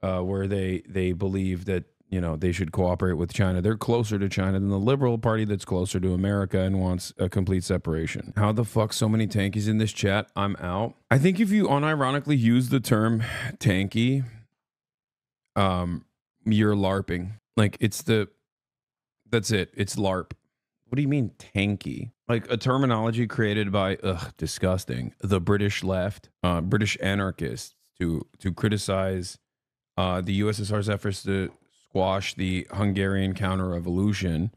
where they believe that, you know, they should cooperate with China. They're closer to China than the Liberal Party that's closer to America and wants a complete separation. How the fuck so many tankies in this chat? I'm out. I think if you unironically use the term tanky, you're LARPing. Like, that's it. It's LARP. What do you mean tanky? Like a terminology created by, disgusting, the British left, British anarchists to criticize the USSR's efforts to squash the Hungarian counter-revolution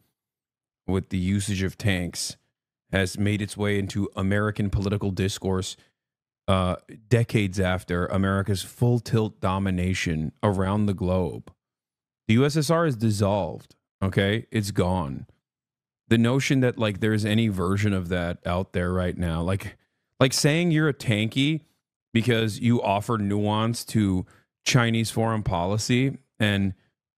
with the usage of tanks, has made its way into American political discourse decades after America's full tilt domination around the globe. The USSR is dissolved, okay? It's gone. The notion that like there's any version of that out there right now, like saying you're a tanky because you offer nuance to Chinese foreign policy and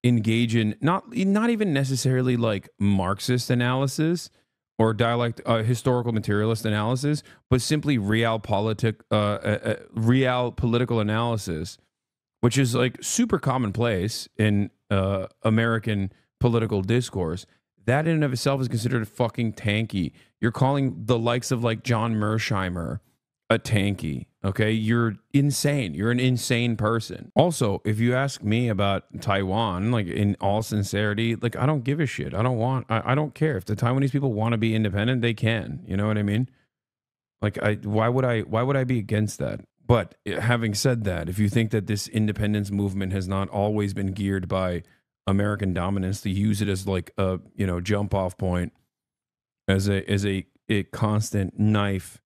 engage in not even necessarily like Marxist analysis or historical materialist analysis, but simply real political analysis, which is like super commonplace in American political discourse. That in and of itself is considered fucking tanky. You're calling the likes of like John Mersheimer a tanky. Okay, you're insane. You're an insane person. Also, if you ask me about Taiwan, like in all sincerity, like I don't give a shit. I don't care. If the Taiwanese people want to be independent, they can. You know what I mean? Like why would I be against that? But having said that, if you think that this independence movement has not always been geared by American dominance, to use it as like a, you know, jump off point, as a constant knife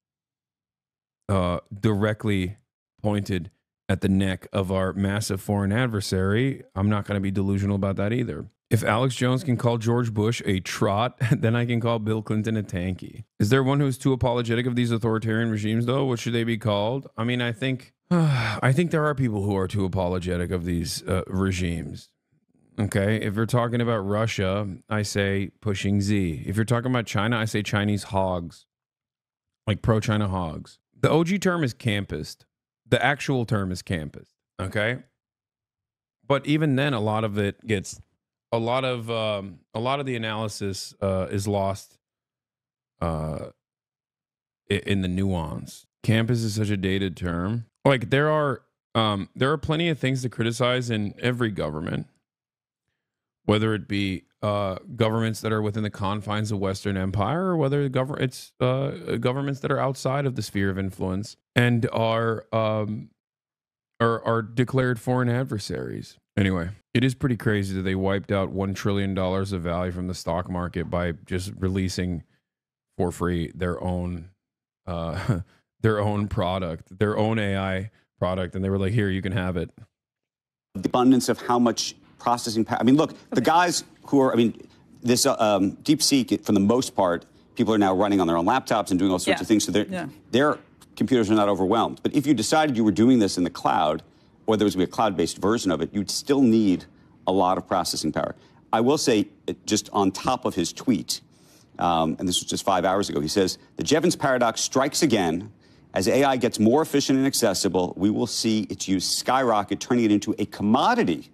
directly pointed at the neck of our massive foreign adversary. I'm not going to be delusional about that either. If Alex Jones can call George Bush a trot, then I can call Bill Clinton a tanky. Is there one who's too apologetic of these authoritarian regimes, though? What should they be called? I mean, I think there are people who are too apologetic of these regimes. Okay, if you're talking about Russia, I say pushing Z. If you're talking about China, I say Chinese hogs, like pro-China hogs. The OG term is campist. The actual term is campist. Okay, but even then, a lot of it gets. A lot of the analysis is lost in the nuance. Campus is such a dated term. Like there are plenty of things to criticize in every government, whether it be governments that are within the confines of Western Empire, or whether it's governments that are outside of the sphere of influence and are declared foreign adversaries. Anyway, it is pretty crazy that they wiped out $1 trillion of value from the stock market by just releasing for free their own product, their own AI product. And they were like, here, you can have it. The abundance of how much processing power. I mean, look, the guys who are, I mean, this DeepSeek, for the most part, people are now running on their own laptops and doing all sorts of things. So their computers are not overwhelmed. But if you decided you were doing this in the cloud, or there was going to be a cloud-based version of it, you'd still need a lot of processing power. I will say, just on top of his tweet, and this was just 5 hours ago, he says, the Jevons paradox strikes again. As AI gets more efficient and accessible, we will see its use skyrocket, turning it into a commodity.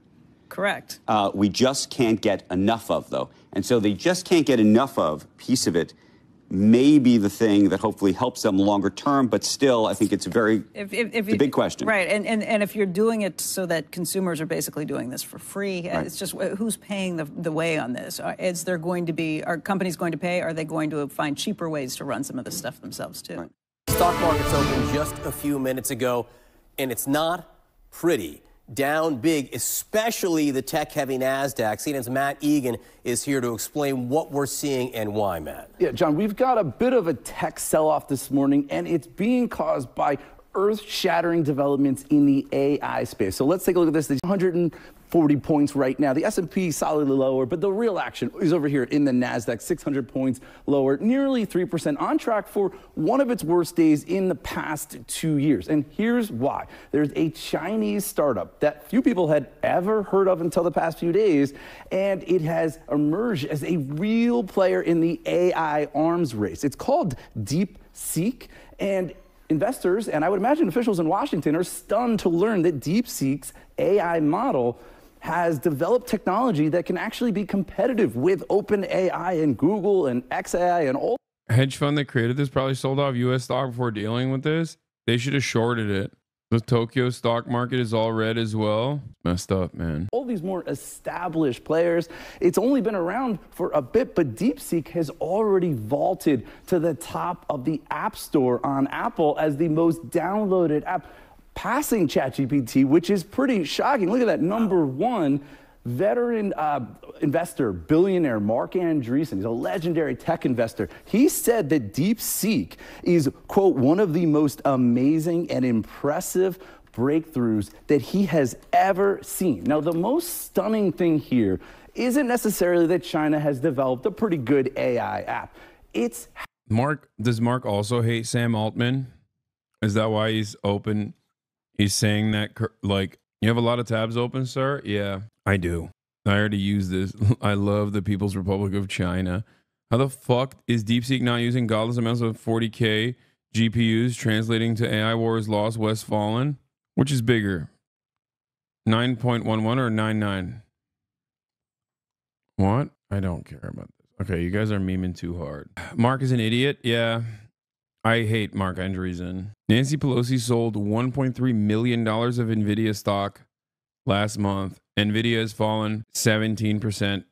Correct. We just can't get enough of, though. And so they just can't get enough of piece of it may be the thing that hopefully helps them longer term, but still, I think it's a very it's a big question. Right, and if you're doing it so that consumers are basically doing this for free, it's just who's paying the way on this? Are companies going to pay? Are they going to find cheaper ways to run some of this stuff themselves too? Right. Stock markets opened just a few minutes ago, and it's not pretty. Down big, especially the tech-heavy NASDAQ. CNN's Matt Egan is here to explain what we're seeing and why, Matt. Yeah, John, we've got a bit of a tech sell-off this morning, and it's being caused by earth-shattering developments in the AI space. So let's take a look at this. There's 140 points right now. The S&P solidly lower, but the real action is over here in the NASDAQ, 600 points lower, nearly 3%, on track for one of its worst days in the past 2 years. And here's why. There's a Chinese startup that few people had ever heard of until the past few days, and it has emerged as a real player in the AI arms race. It's called DeepSeek, and investors, and I would imagine officials in Washington, are stunned to learn that DeepSeek's AI model has developed technology that can actually be competitive with OpenAI and Google and XAI and all. Hedge fund that created this probably sold off U.S. stock before dealing with this. They should have shorted it. The Tokyo stock market is all red as well. Messed up, man. All these more established players, it's only been around for a bit, but DeepSeek has already vaulted to the top of the App Store on Apple as the most downloaded app, passing ChatGPT, which is pretty shocking. Look at that, number one. Veteran investor, billionaire Mark Andreessen, he's a legendary tech investor. He said that DeepSeek is, quote, one of the most amazing and impressive breakthroughs that he has ever seen. Now, the most stunning thing here isn't necessarily that China has developed a pretty good AI app. It's Mark. Does Mark also hate Sam Altman? Is that why he's open? He's saying that, like, you have a lot of tabs open, sir? Yeah, I do. I already use this. I love the People's Republic of China. How the fuck is DeepSeek not using godless amounts of 40K GPUs translating to AI Wars Lost Westfallen? Which is bigger? 9.11 or 9.9? What? I don't care about this. Okay, you guys are memeing too hard. Mark is an idiot? Yeah. I hate Mark Andreessen. Nancy Pelosi sold $1.3 million of NVIDIA stock last month. NVIDIA has fallen 17%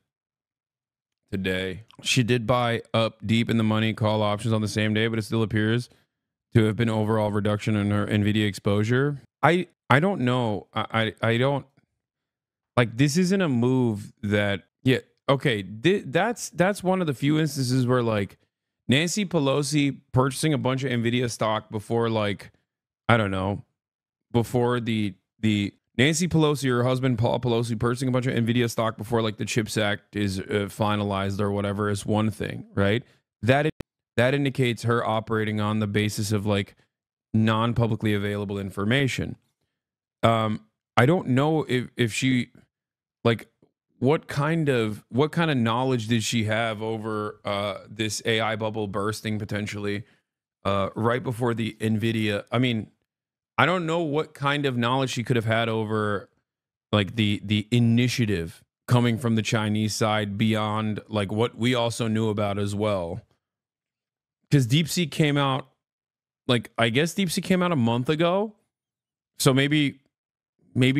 today. She did buy up deep in the money call options on the same day, but it still appears to have been overall reduction in her NVIDIA exposure. I don't know. I don't. Like, this isn't a move that, yeah, okay, that's one of the few instances where, like, Nancy Pelosi purchasing a bunch of NVIDIA stock before, like, I don't know, before the Nancy Pelosi or her husband Paul Pelosi purchasing a bunch of NVIDIA stock before, like, the CHIPS Act is finalized or whatever is one thing, right? That indicates her operating on the basis of, like, non-publicly available information. I don't know if she, like, what kind of knowledge did she have over this AI bubble bursting potentially right before the NVIDIA? I mean, I don't know what kind of knowledge she could have had over, like, the initiative coming from the Chinese side beyond, like, what we also knew about as well. Because DeepSeek came out, like, I guess DeepSeek came out a month ago. So maybe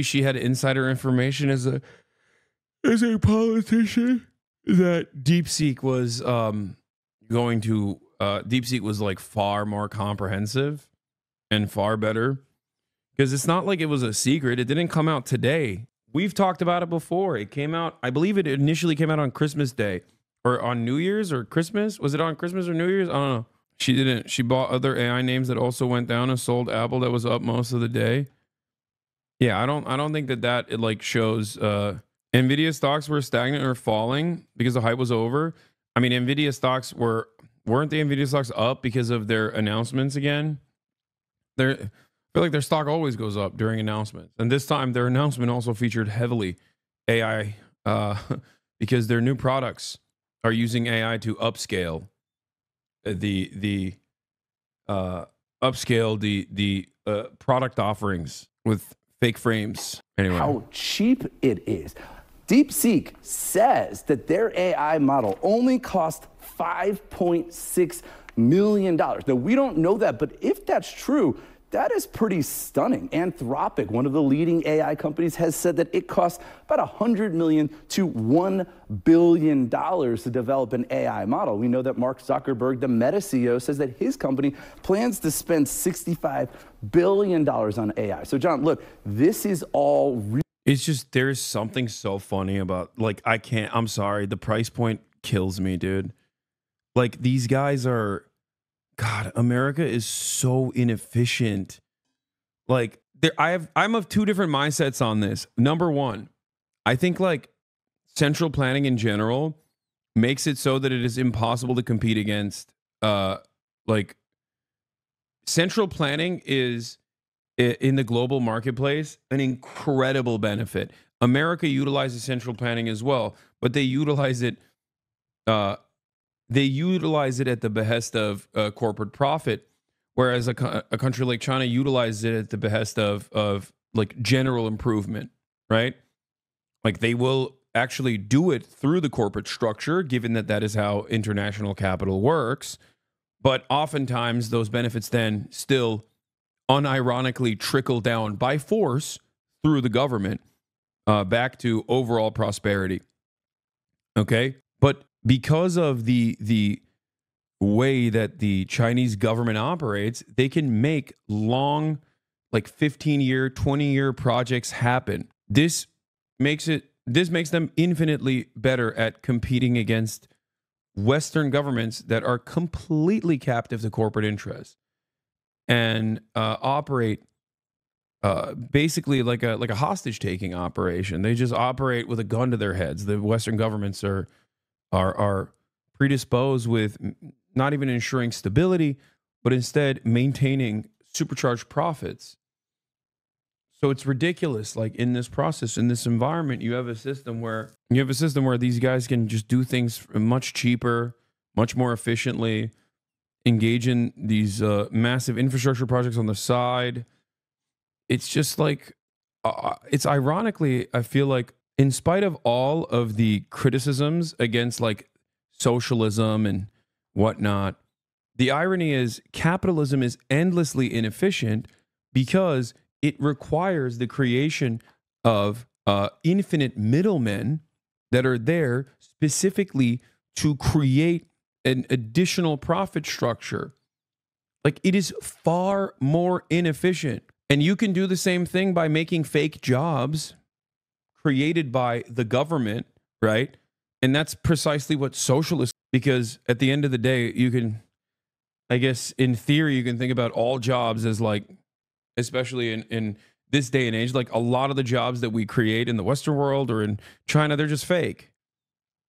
she had insider information as a politician that DeepSeek was DeepSeek was, like, far more comprehensive and far better. Because it's not like it was a secret. It didn't come out today. We've talked about it before. It came out, I believe it initially came out on Christmas Day or on New Year's or Christmas. Was it on Christmas or New Year's? I don't know. She didn't. She bought other AI names that also went down and sold Apple that was up most of the day. Yeah, I don't think that it, like, shows NVIDIA stocks were stagnant or falling because the hype was over. I mean, NVIDIA stocks weren't the NVIDIA stocks up because of their announcements again? I feel like their stock always goes up during announcements. And this time their announcement also featured heavily AI because their new products are using AI to upscale the product offerings with fake frames. Anyway, how cheap it is. DeepSeek says that their AI model only cost $5.6 million. Now, we don't know that, but if that's true, that is pretty stunning. Anthropic, one of the leading AI companies, has said that it costs about $100 million to $1 billion to develop an AI model. We know that Mark Zuckerberg, the Meta CEO, says that his company plans to spend $65 billion on AI. So, John, look, this is all real. It's just, there's something so funny about, like, I'm sorry, the price point kills me, dude. Like, these guys are, God, America is so inefficient. Like, I'm of two different mindsets on this. Number one, I think, like, central planning in general makes it so that it is impossible to compete against, like, central planning is, in the global marketplace, an incredible benefit. America utilizes central planning as well, but they utilize it at the behest of corporate profit, whereas a country like China utilizes it at the behest of like general improvement, right? Like, they will actually do it through the corporate structure, given that is how international capital works. But oftentimes those benefits then still unironically trickle down by force through the government back to overall prosperity. Okay? But because of the way that the Chinese government operates, they can make long, like 15-year, 20-year projects happen. This makes them infinitely better at competing against Western governments that are completely captive to corporate interests and operate basically like a hostage taking operation. They just operate with a gun to their heads. The Western governments are predisposed with not even ensuring stability, but instead maintaining supercharged profits. So it's ridiculous. Like, in this process, in this environment, you have a system where these guys can just do things much cheaper, much more efficiently, engage in these massive infrastructure projects on the side. It's just like, it's ironically, I feel like, in spite of all of the criticisms against, like, socialism and whatnot, the irony is capitalism is endlessly inefficient because it requires the creation of infinite middlemen that are there specifically to create an additional profit structure. Like, it is far more inefficient. And you can do the same thing by making fake jobs, created by the government, right? And that's precisely what socialists, because at the end of the day, you can, I guess, in theory, you can think about all jobs as like, especially in this day and age, like a lot of the jobs that we create in the Western world or in China, they're just fake.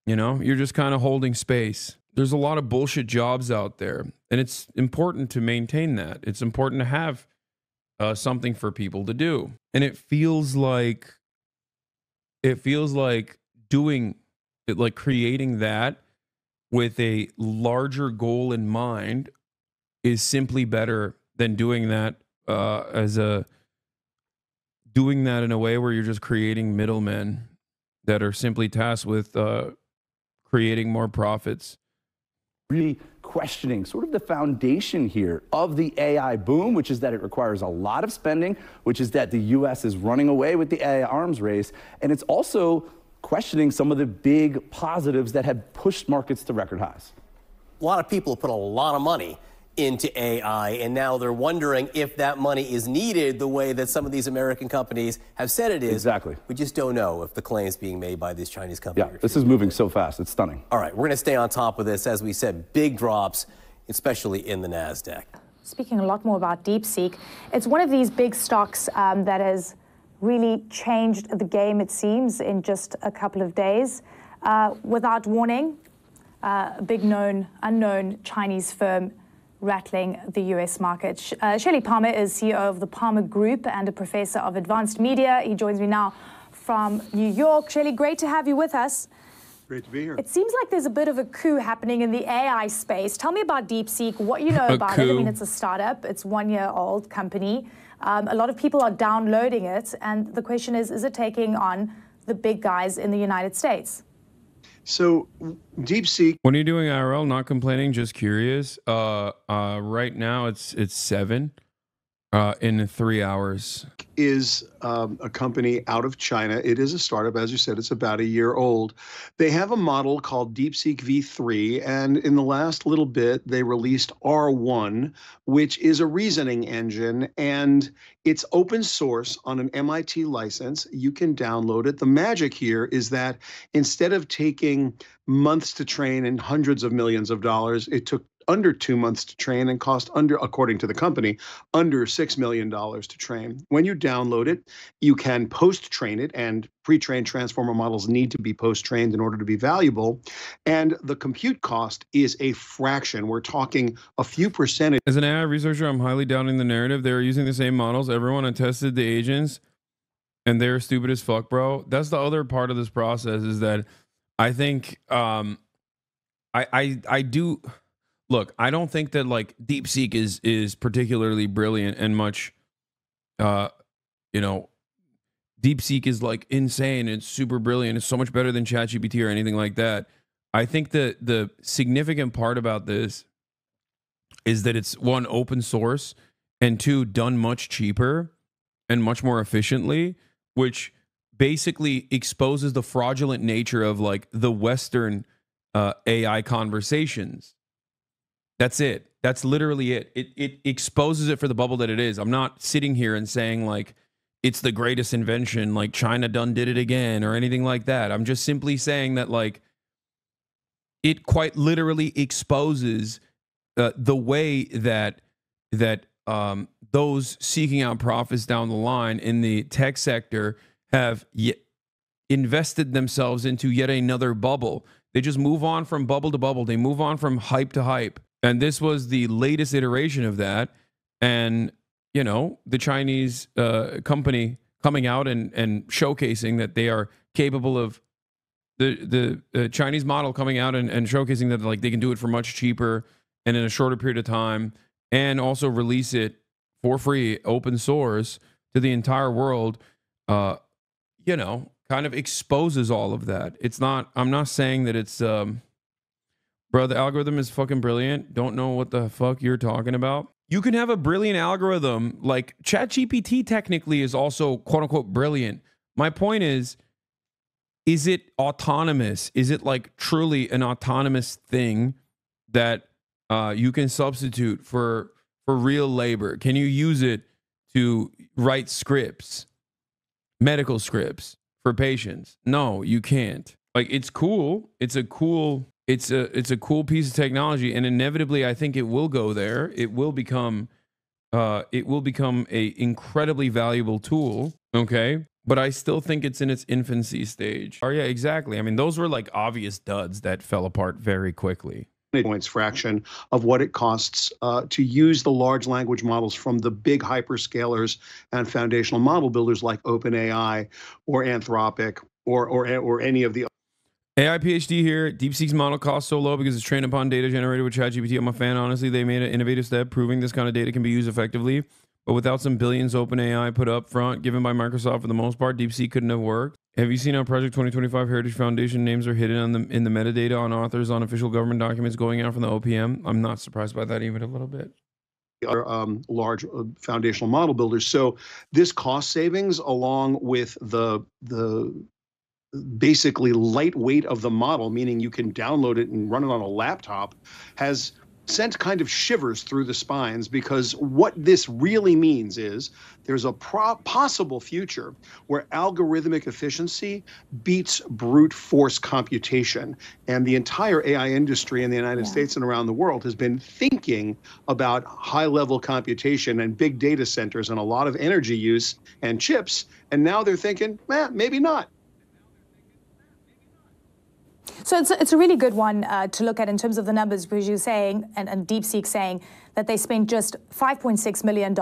You know, you're just kind of holding space. There's a lot of bullshit jobs out there, and it's important to maintain that. It's important to have something for people to do. And it feels like doing it, like creating that with a larger goal in mind is simply better than doing that doing that in a way where you're just creating middlemen that are simply tasked with creating more profits. Really questioning sort of the foundation here of the AI boom, which is that it requires a lot of spending, which is that the U.S. is running away with the AI arms race, and it's also questioning some of the big positives that have pushed markets to record highs. A lot of people have put a lot of money into AI, and now they're wondering if that money is needed the way that some of these American companies have said it is. Exactly. We just don't know if the claims being made by these Chinese companies. Yeah, this is moving so fast. It's stunning. All right, we're going to stay on top of this. As we said, big drops, especially in the NASDAQ. Speaking a lot more about DeepSeek, it's one of these big stocks that has really changed the game, it seems, in just a couple of days. Without warning, a big unknown Chinese firm rattling the U.S. market. Shelley Palmer is CEO of the Palmer Group and a professor of advanced media. He joins me now from New York. Shelley, great to have you with us. Great to be here. It seems like there's a bit of a coup happening in the AI space. Tell me about DeepSeek, what you know about it. I mean, it's a startup. It's a one-year-old company. A lot of people are downloading it. And the question is it taking on the big guys in the United States? So DeepSeek. What are you doing, IRL? Not complaining, just curious. Right now it's 7 in 3 hours. Is a company out of China. It is a startup, as you said. It's about a year old. They have a model called DeepSeek V3, and in the last little bit, they released R1, which is a reasoning engine, and it's open source on an MIT license. You can download it. The magic here is that instead of taking months to train and hundreds of millions of dollars, it took under 2 months to train and cost under, according to the company, under $6 million to train. When you download it, you can post-train it, and pre-trained transformer models need to be post-trained in order to be valuable. And the compute cost is a fraction. We're talking a few percentage. As an AI researcher, I'm highly doubting the narrative. They're using the same models. Everyone had tested the agents, and they're stupid as fuck, bro. That's the other part of this process, is that I think I do. Look, I don't think that like DeepSeek is particularly brilliant and much, you know, DeepSeek is like insane. It's super brilliant. It's so much better than ChatGPT or anything like that. I think that the significant part about this is that it's, one, open source, and two, done much cheaper and much more efficiently, which basically exposes the fraudulent nature of like the Western AI conversations. That's it. That's literally it. It exposes it for the bubble that it is. I'm not sitting here and saying like it's the greatest invention, like China done did it again or anything like that. I'm just simply saying that like it quite literally exposes the way that those seeking out profits down the line in the tech sector have invested themselves into yet another bubble. They just move on from bubble to bubble. They move on from hype to hype. And this was the latest iteration of that. And, you know, the Chinese company coming out and showcasing that they are capable of the Chinese model coming out and showcasing that like they can do it for much cheaper and in a shorter period of time, and also release it for free, open source to the entire world, you know, kind of exposes all of that. It's not, I'm not saying that it's, bro, the algorithm is fucking brilliant. Don't know what the fuck you're talking about. You can have a brilliant algorithm, like ChatGPT technically is also quote unquote brilliant. My point is it autonomous? Is it like truly an autonomous thing that you can substitute for real labor? Can you use it to write scripts, medical scripts, for patients. No, you can't. Like, it's cool. It's a cool piece of technology, and inevitably I think it will go there. It will become a incredibly valuable tool, okay? But I still think it's in its infancy stage. Oh yeah, exactly. I mean, those were like obvious duds that fell apart very quickly. Points fraction of what it costs to use the large language models from the big hyperscalers and foundational model builders like OpenAI or Anthropic or any of the AI PhD here. DeepSeek's model costs so low because it's trained upon data generated with ChatGPT. I'm a fan. Honestly, they made an innovative step proving this kind of data can be used effectively. But without some billions OpenAI put up front, given by Microsoft for the most part, DeepSeek couldn't have worked. Have you seen how Project 2025 Heritage Foundation names are hidden in the metadata on authors on official government documents going out from the OPM? I'm not surprised by that even a little bit. Large foundational model builders. So this cost savings, along with the basically lightweight of the model, meaning you can download it and run it on a laptop, has sent kind of shivers through the spines, because what this really means is there's a possible future where algorithmic efficiency beats brute force computation. And the entire AI industry in the United States and around the world has been thinking about high-level computation and big data centers and a lot of energy use and chips. And now they're thinking, maybe not. So it's a really good one to look at in terms of the numbers, because you're saying, and DeepSeek saying, that they spent just $5.6 million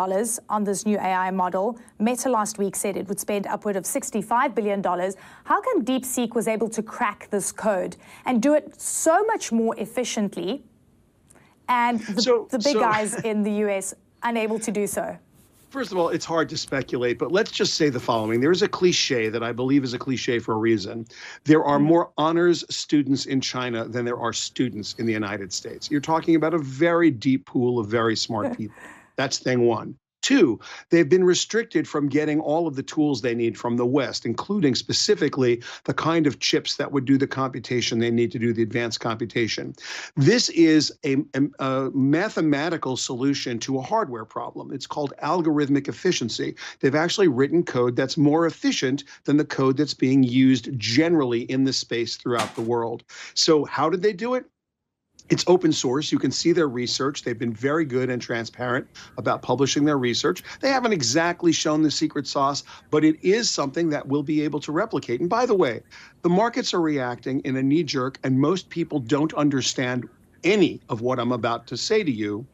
on this new AI model. Meta last week said it would spend upward of $65 billion. How come DeepSeek was able to crack this code and do it so much more efficiently, and the big guys in the US unable to do so? First of all, it's hard to speculate, but let's just say the following. There is a cliche that I believe is a cliche for a reason. There are more honors students in China than there are students in the United States. You're talking about a very deep pool of very smart people. That's thing one. Two, they've been restricted from getting all of the tools they need from the West, including specifically the kind of chips that would do the computation they need to do the advanced computation. This is a mathematical solution to a hardware problem. It's called algorithmic efficiency. They've actually written code that's more efficient than the code that's being used generally in the space throughout the world. So how did they do it? It's open source. You can see their research. They've been very good and transparent about publishing their research. They haven't exactly shown the secret sauce, but it is something that we'll be able to replicate. And by the way, the markets are reacting in a knee-jerk, and most people don't understand any of what I'm about to say to you.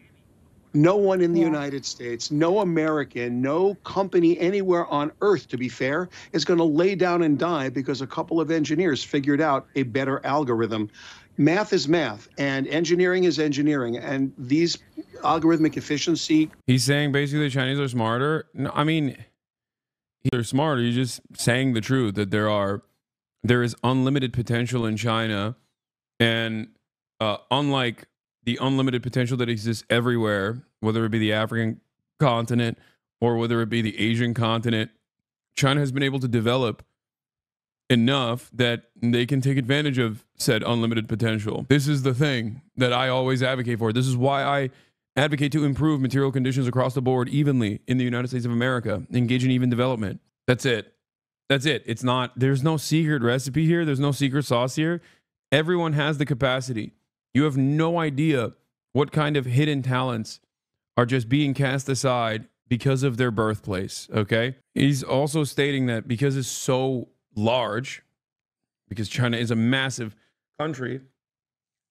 No one in the United States, no American, no company anywhere on earth, to be fair, is going to lay down and die because a couple of engineers figured out a better algorithm. Math is math, and engineering is engineering, and these algorithmic efficiency. He's saying basically the Chinese are smarter. No, I mean, they're smarter. You're just saying the truth that there is unlimited potential in China, and unlike the unlimited potential that exists everywhere, whether it be the African continent or whether it be the Asian continent, China has been able to develop enough that they can take advantage of said unlimited potential. This is the thing that I always advocate for. This is why I advocate to improve material conditions across the board evenly in the United States of America, engage in even development. That's it. That's it. It's not, there's no secret recipe here. There's no secret sauce here. Everyone has the capacity. You have no idea what kind of hidden talents are just being cast aside because of their birthplace, okay? He's also stating that because it's so large, because China is a massive country,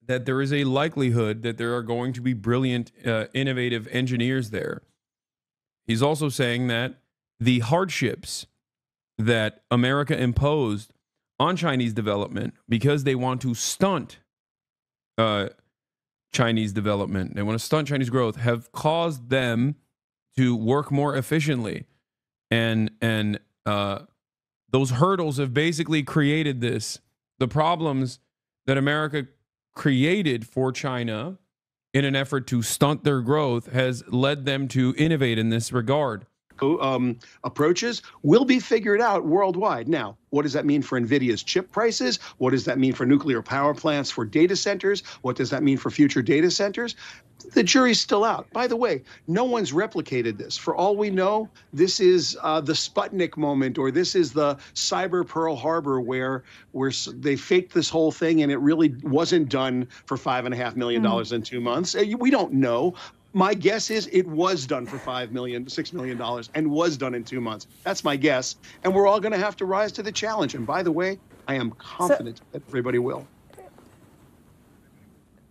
that there is a likelihood that there are going to be brilliant, innovative engineers there. He's also saying that the hardships that America imposed on Chinese development, because they want to stunt Chinese development, they want to stunt Chinese growth, have caused them to work more efficiently. And those hurdles have basically created the problems that America created for China in an effort to stunt their growth has led them to innovate in this regard. approaches will be figured out worldwide. Now, what does that mean for NVIDIA's chip prices? What does that mean for nuclear power plants, for data centers? What does that mean for future data centers? The jury's still out. By the way, no one's replicated this. For all we know, this is the Sputnik moment, or this is the cyber Pearl Harbor where they faked this whole thing and it really wasn't done for $5.5 million in 2 months. We don't know. My guess is it was done for $6 million, and was done in 2 months. That's my guess. And we're all going to have to rise to the challenge. And by the way, I am confident that everybody will.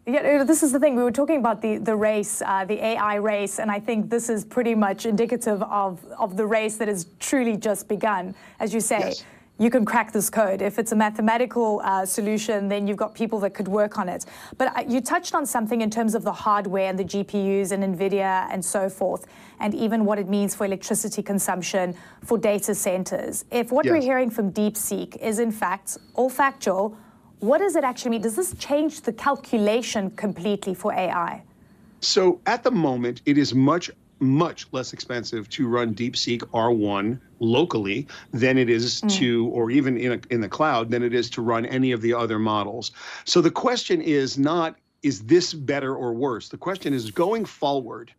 Yeah, this is the thing. We were talking about the race, the AI race, and I think this is pretty much indicative of the race that has truly just begun. As you say, yes, you can crack this code. If it's a mathematical solution, then you've got people that could work on it. But you touched on something in terms of the hardware and the GPUs and NVIDIA and so forth, and even what it means for electricity consumption for data centers. If what we're hearing from DeepSeek is in fact all factual, what does it actually mean? Does this change the calculation completely for AI? So at the moment, it is much less expensive to run DeepSeek R1 locally than it is to, or even in the cloud, than it is to run any of the other models. So the question is not, is this better or worse? The question is, going forward,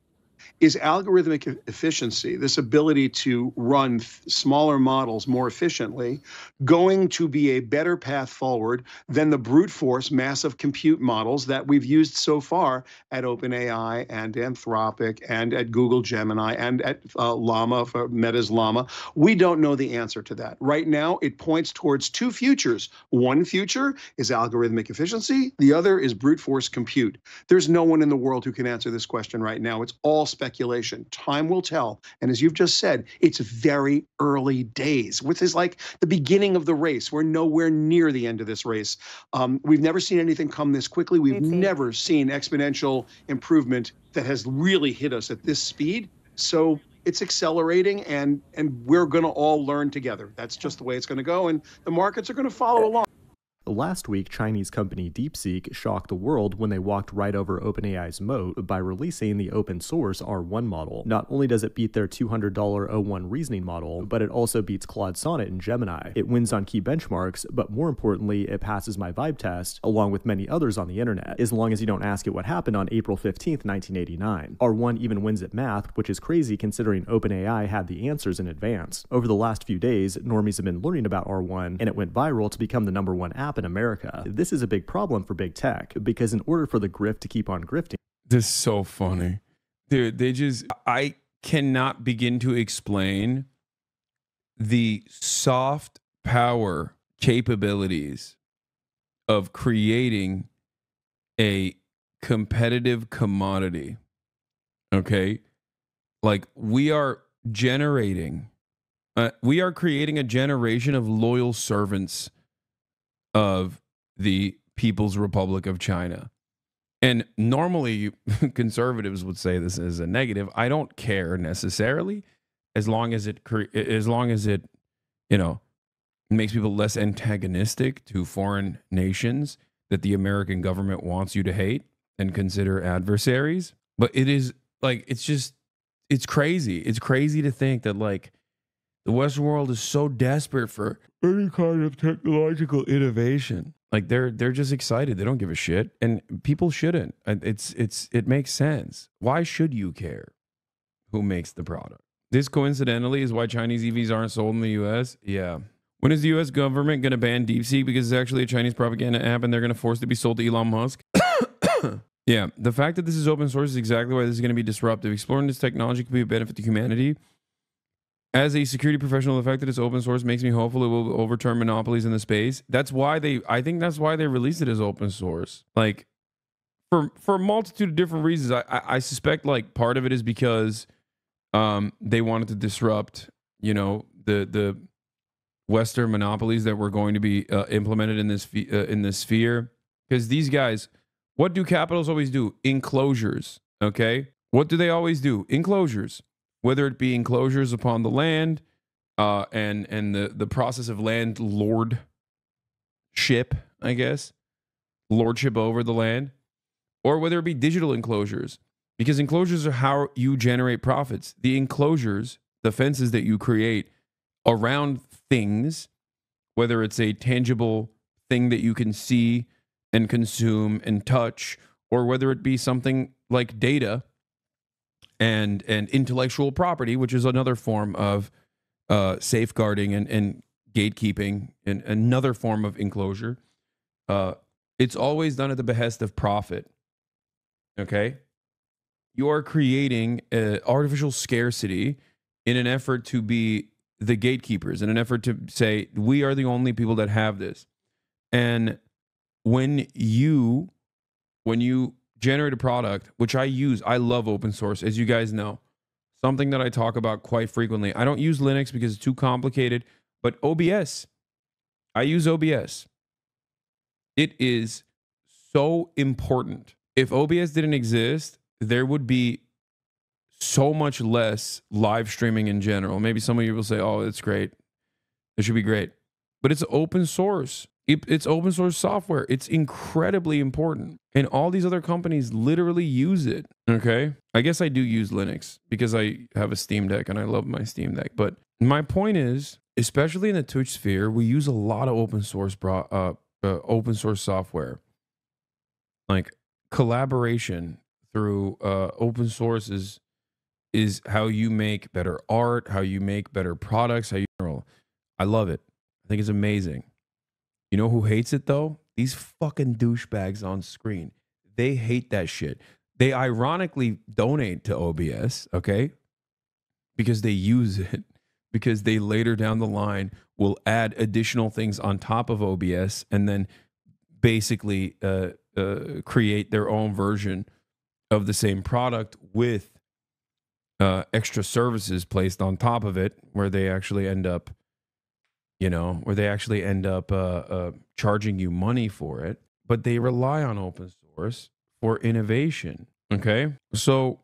is algorithmic efficiency, this ability to run smaller models more efficiently, going to be a better path forward than the brute force massive compute models that we've used so far at OpenAI and Anthropic and at Google Gemini and at Llama, for Meta's Llama? We don't know the answer to that. Right now, it points towards two futures. One future is algorithmic efficiency. The other is brute force compute. There's no one in the world who can answer this question right now. It's all speculation. Time will tell. And as you've just said, it's very early days, which is like the beginning of the race. We're nowhere near the end of this race. We've never seen anything come this quickly. We've never seen exponential improvement that has really hit us at this speed. So it's accelerating, and we're going to all learn together. That's just the way it's going to go, and the markets are going to follow along. Last week, Chinese company DeepSeek shocked the world when they walked right over OpenAI's moat by releasing the open source R1 model. Not only does it beat their $200 O1 reasoning model, but it also beats Claude Sonnet and Gemini. It wins on key benchmarks, but more importantly, it passes my vibe test, along with many others on the internet, as long as you don't ask it what happened on April 15th, 1989. R1 even wins at math, which is crazy considering OpenAI had the answers in advance. Over the last few days, normies have been learning about R1, and it went viral to become the #1 app in America. This is a big problem for big tech, because in order for the grift to keep on grifting. This is so funny. Dude, I cannot begin to explain the soft power capabilities of creating a competitive commodity. Okay? Like, we are creating a generation of loyal servants of the People's Republic of China. And normally conservatives would say this is a negative. I don't care necessarily, as long as it makes people less antagonistic to foreign nations that the American government wants you to hate and consider adversaries. But it is like, it's crazy. It's crazy to think that, like, the Western world is so desperate for any kind of technological innovation. Like, they're just excited. They don't give a shit, and people shouldn't. It makes sense. Why should you care who makes the product? This coincidentally is why Chinese EVs aren't sold in the U.S. Yeah. When is the U.S. government going to ban DeepSeek because it's actually a Chinese propaganda app and they're going to force it to be sold to Elon Musk? Yeah. The fact that this is open source is exactly why this is going to be disruptive. Exploring this technology could be a benefit to humanity. As a security professional, the fact that it's open source makes me hopeful it will overturn monopolies in the space. I think that's why they released it as open source. Like, for a multitude of different reasons. I suspect, like, part of it is because they wanted to disrupt, the Western monopolies that were going to be implemented in this sphere. Because these guys, what do capitals always do? Enclosures. Okay, what do they always do? Enclosures. Whether it be enclosures upon the land, and the process of land lordship, I guess, lordship over the land, or whether it be digital enclosures, because enclosures are how you generate profits. The enclosures the fences that you create around things, whether it's a tangible thing that you can see and consume and touch, or whether it be something like data and intellectual property, which is another form of safeguarding and gatekeeping, and another form of enclosure. It's always done at the behest of profit. Okay? You are creating artificial scarcity in an effort to be the gatekeepers, in an effort to say, we are the only people that have this. And when you generate a product, which I love open source, as you guys know, something that I talk about quite frequently. I don't use Linux because it's too complicated, but OBS, I use OBS. It is so important. If OBS didn't exist, there would be so much less live streaming in general. Maybe some of you will say, oh, it's great. It should be great. But it's open source. It's open source software. It's incredibly important. And all these other companies literally use it. Okay? I guess I do use Linux because I have a Steam Deck and I love my Steam Deck. But my point is, especially in the Twitch sphere, we use a lot of open source software. Like collaboration through open source is how you make better art, how you make better products, I love it. I think it's amazing. You know who hates it though? These fucking douchebags on screen. They hate that shit. They ironically donate to OBS, okay? Because they use it. Because they later down the line will add additional things on top of OBS and then basically create their own version of the same product with extra services placed on top of it, where they actually end up, charging you money for it. But they rely on open source for innovation. Okay, so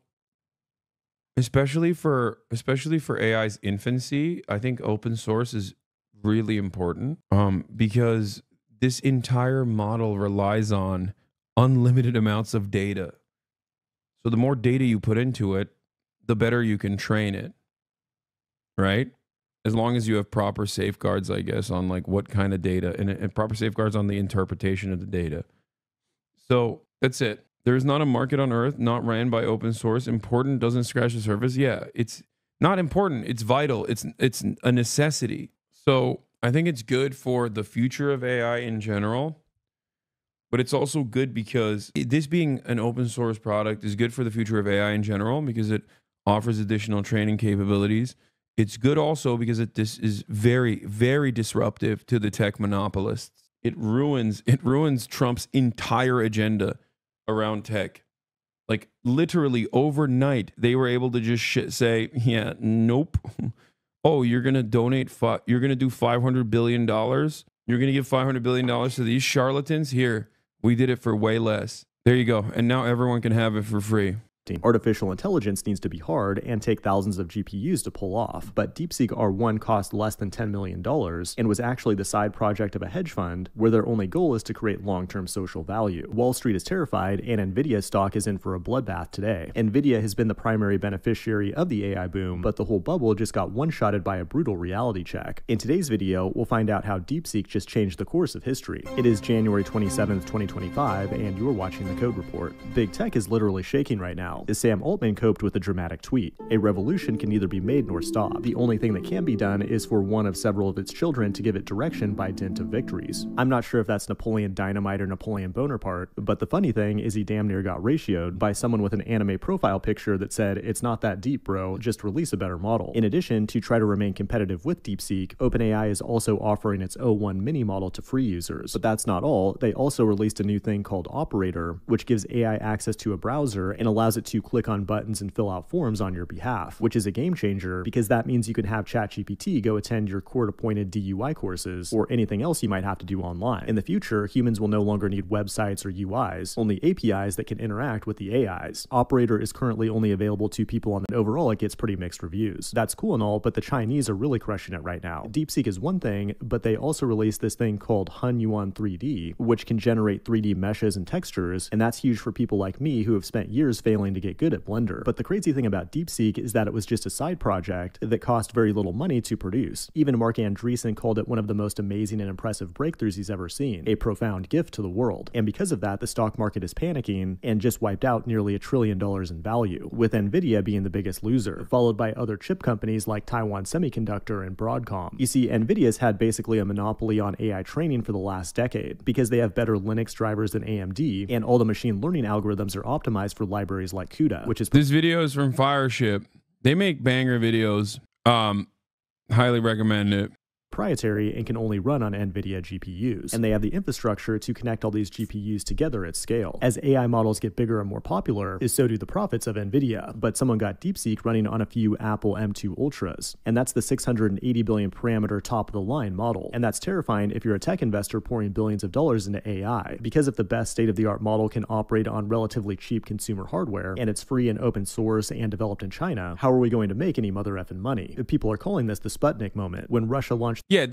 especially for AI's infancy, I think open source is really important because this entire model relies on unlimited amounts of data. So the more data you put into it, the better you can train it, right? As long as you have proper safeguards, I guess, on like what kind of data and proper safeguards on the interpretation of the data. So that's it. There's not a market on earth not ran by open source. Important doesn't scratch the surface. Yeah, it's not important. It's vital. It's a necessity. So I think it's good for the future of AI in general. But it's also good because this being an open source product is good for the future of AI in general because it offers additional training capabilities. It's good also because this is very, very disruptive to the tech monopolists. It ruins Trump's entire agenda around tech. Like literally overnight, they were able to just say, yeah, nope. Oh, you're going to donate, you're going to do $500 billion. You're going to give $500 billion to these charlatans? Here, we did it for way less. There you go. And now everyone can have it for free. Artificial intelligence needs to be hard and take thousands of GPUs to pull off, but DeepSeek R1 cost less than $10 million and was actually the side project of a hedge fund where their only goal is to create long-term social value. Wall Street is terrified and Nvidia stock is in for a bloodbath today. Nvidia has been the primary beneficiary of the AI boom, but the whole bubble just got one-shotted by a brutal reality check. In today's video, we'll find out how DeepSeek just changed the course of history. It is January 27th, 2025, and you're watching the Code Report. Big tech is literally shaking right now. As Sam Altman coped with a dramatic tweet. A revolution can neither be made nor stopped. The only thing that can be done is for one of several of its children to give it direction by dint of victories. I'm not sure if that's Napoleon Dynamite or Napoleon Bonaparte, but the funny thing is he damn near got ratioed by someone with an anime profile picture that said, "It's not that deep, bro, just release a better model." In addition, to try to remain competitive with DeepSeek, OpenAI is also offering its O1 mini model to free users. But that's not all. They also released a new thing called Operator, which gives AI access to a browser and allows it to click on buttons and fill out forms on your behalf, which is a game changer because that means you can have ChatGPT go attend your court-appointed DUI courses or anything else you might have to do online. In the future, humans will no longer need websites or UIs, only APIs that can interact with the AIs. Operator is currently only available to people on the overall it gets pretty mixed reviews. That's cool and all, but the Chinese are really crushing it right now. DeepSeek is one thing, but they also released this thing called Hunyuan 3D, which can generate 3D meshes and textures, and that's huge for people like me who have spent years failing to get good at Blender. But the crazy thing about DeepSeek is that it was just a side project that cost very little money to produce. Even Mark Andreessen called it one of the most amazing and impressive breakthroughs he's ever seen, a profound gift to the world. And because of that, the stock market is panicking and just wiped out nearly $1 trillion in value, with Nvidia being the biggest loser, followed by other chip companies like Taiwan Semiconductor and Broadcom. You see, Nvidia's had basically a monopoly on AI training for the last decade because they have better Linux drivers than AMD, and all the machine learning algorithms are optimized for libraries like CUDA, which is... This video is from Fireship. They make banger videos. Highly recommend it. Proprietary and can only run on NVIDIA GPUs, and they have the infrastructure to connect all these GPUs together at scale. As AI models get bigger and more popular, so do the profits of NVIDIA, but someone got DeepSeek running on a few Apple M2 Ultras, and that's the 680 billion parameter top-of-the-line model, and that's terrifying if you're a tech investor pouring billions of dollars into AI, because if the best state-of-the-art model can operate on relatively cheap consumer hardware, and it's free and open source and developed in China, how are we going to make any mother effing money? People are calling this the Sputnik moment, when Russia launched... Yeah,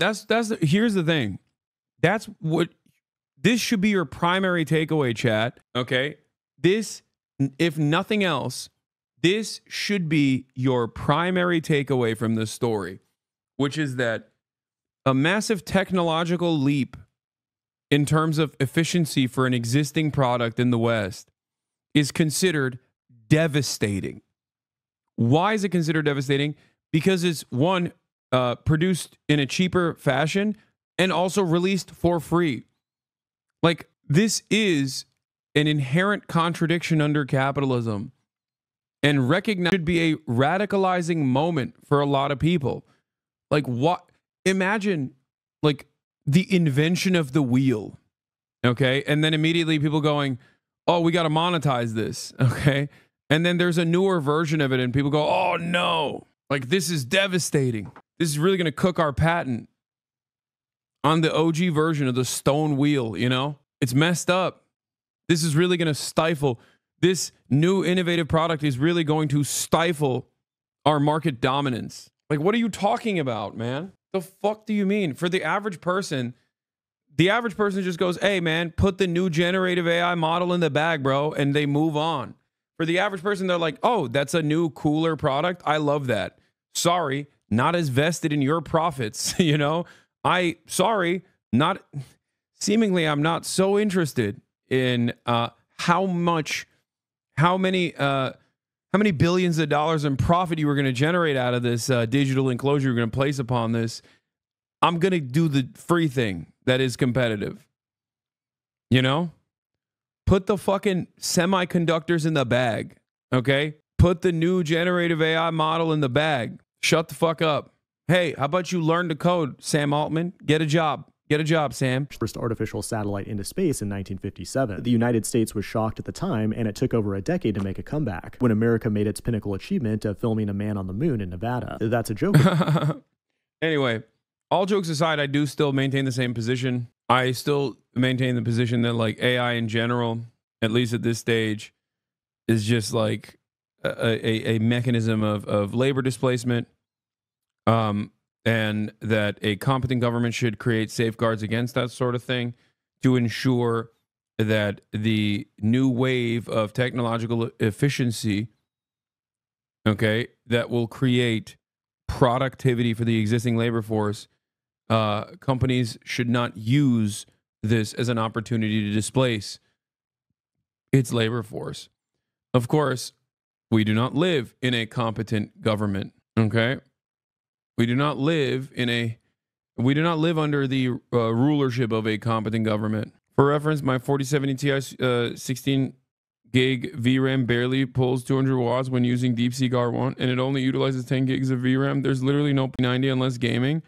here's the thing. This should be your primary takeaway, chat. Okay. This, if nothing else, this should be your primary takeaway from this story, which is that a massive technological leap in terms of efficiency for an existing product in the West is considered devastating. Why is it considered devastating? Because it's one, produced in a cheaper fashion and also released for free. Like, this is an inherent contradiction under capitalism, and recognize should be a radicalizing moment for a lot of people. Like, what? Imagine like the invention of the wheel. Okay. And then immediately people going, oh, we got to monetize this. Okay. And then there's a newer version of it and people go, oh no, like this is devastating. This is really going to cook our patent on the OG version of the stone wheel, you know? It's messed up. This is really going to stifle. This new innovative product is really going to stifle our market dominance. Like, what are you talking about, man? The fuck do you mean? For the average person just goes, hey, man, put the new generative AI model in the bag, bro, and they move on. For the average person, they're like, oh, that's a new, cooler product. I love that. Sorry, not as vested in your profits, you know? Seemingly I'm not so interested in how many billions of dollars in profit you were going to generate out of this digital enclosure you're going to place upon this. I'm going to do the free thing that is competitive. You know? Put the fucking semiconductors in the bag, okay? Put the new generative AI model in the bag. Shut the fuck up. Hey, how about you learn to code, Sam Altman? Get a job. Get a job, Sam. First artificial satellite into space in 1957. The United States was shocked at the time, and it took over a decade to make a comeback, when America made its pinnacle achievement of filming a man on the moon in Nevada. That's a joke. Anyway, all jokes aside, I do still maintain the same position. I still maintain the position that, like, AI in general, at least at this stage, is just like a mechanism of labor displacement. And that a competent government should create safeguards against that sort of thing to ensure that the new wave of technological efficiency, okay, that will create productivity for the existing labor force, companies should not use this as an opportunity to displace its labor force. Of course, we do not live in a competent government, okay? We do not live under the rulership of a competent government. For reference, my 4070 Ti 16 gig VRAM barely pulls 200 watts when using DeepSeek R1, and it only utilizes 10 gigs of VRAM. There's literally no P90 unless gaming.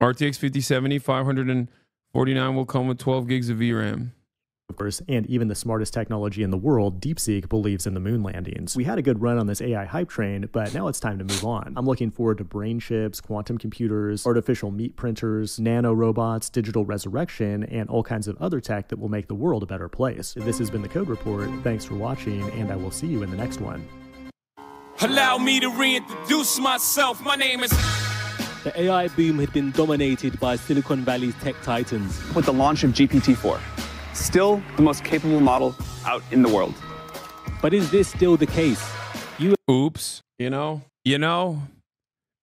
RTX 5070 549 will come with 12 gigs of VRAM. Of course, and even the smartest technology in the world, DeepSeek, believes in the moon landings. We had a good run on this AI hype train, but now it's time to move on. I'm looking forward to brain chips, quantum computers, artificial meat printers, nano robots, digital resurrection, and all kinds of other tech that will make the world a better place. This has been the Code Report. Thanks for watching, and I will see you in the next one. Allow me to reintroduce myself. My name is... The AI boom had been dominated by Silicon Valley's tech titans. With the launch of GPT-4. Still the most capable model out in the world. But is this still the case? Oops. You know,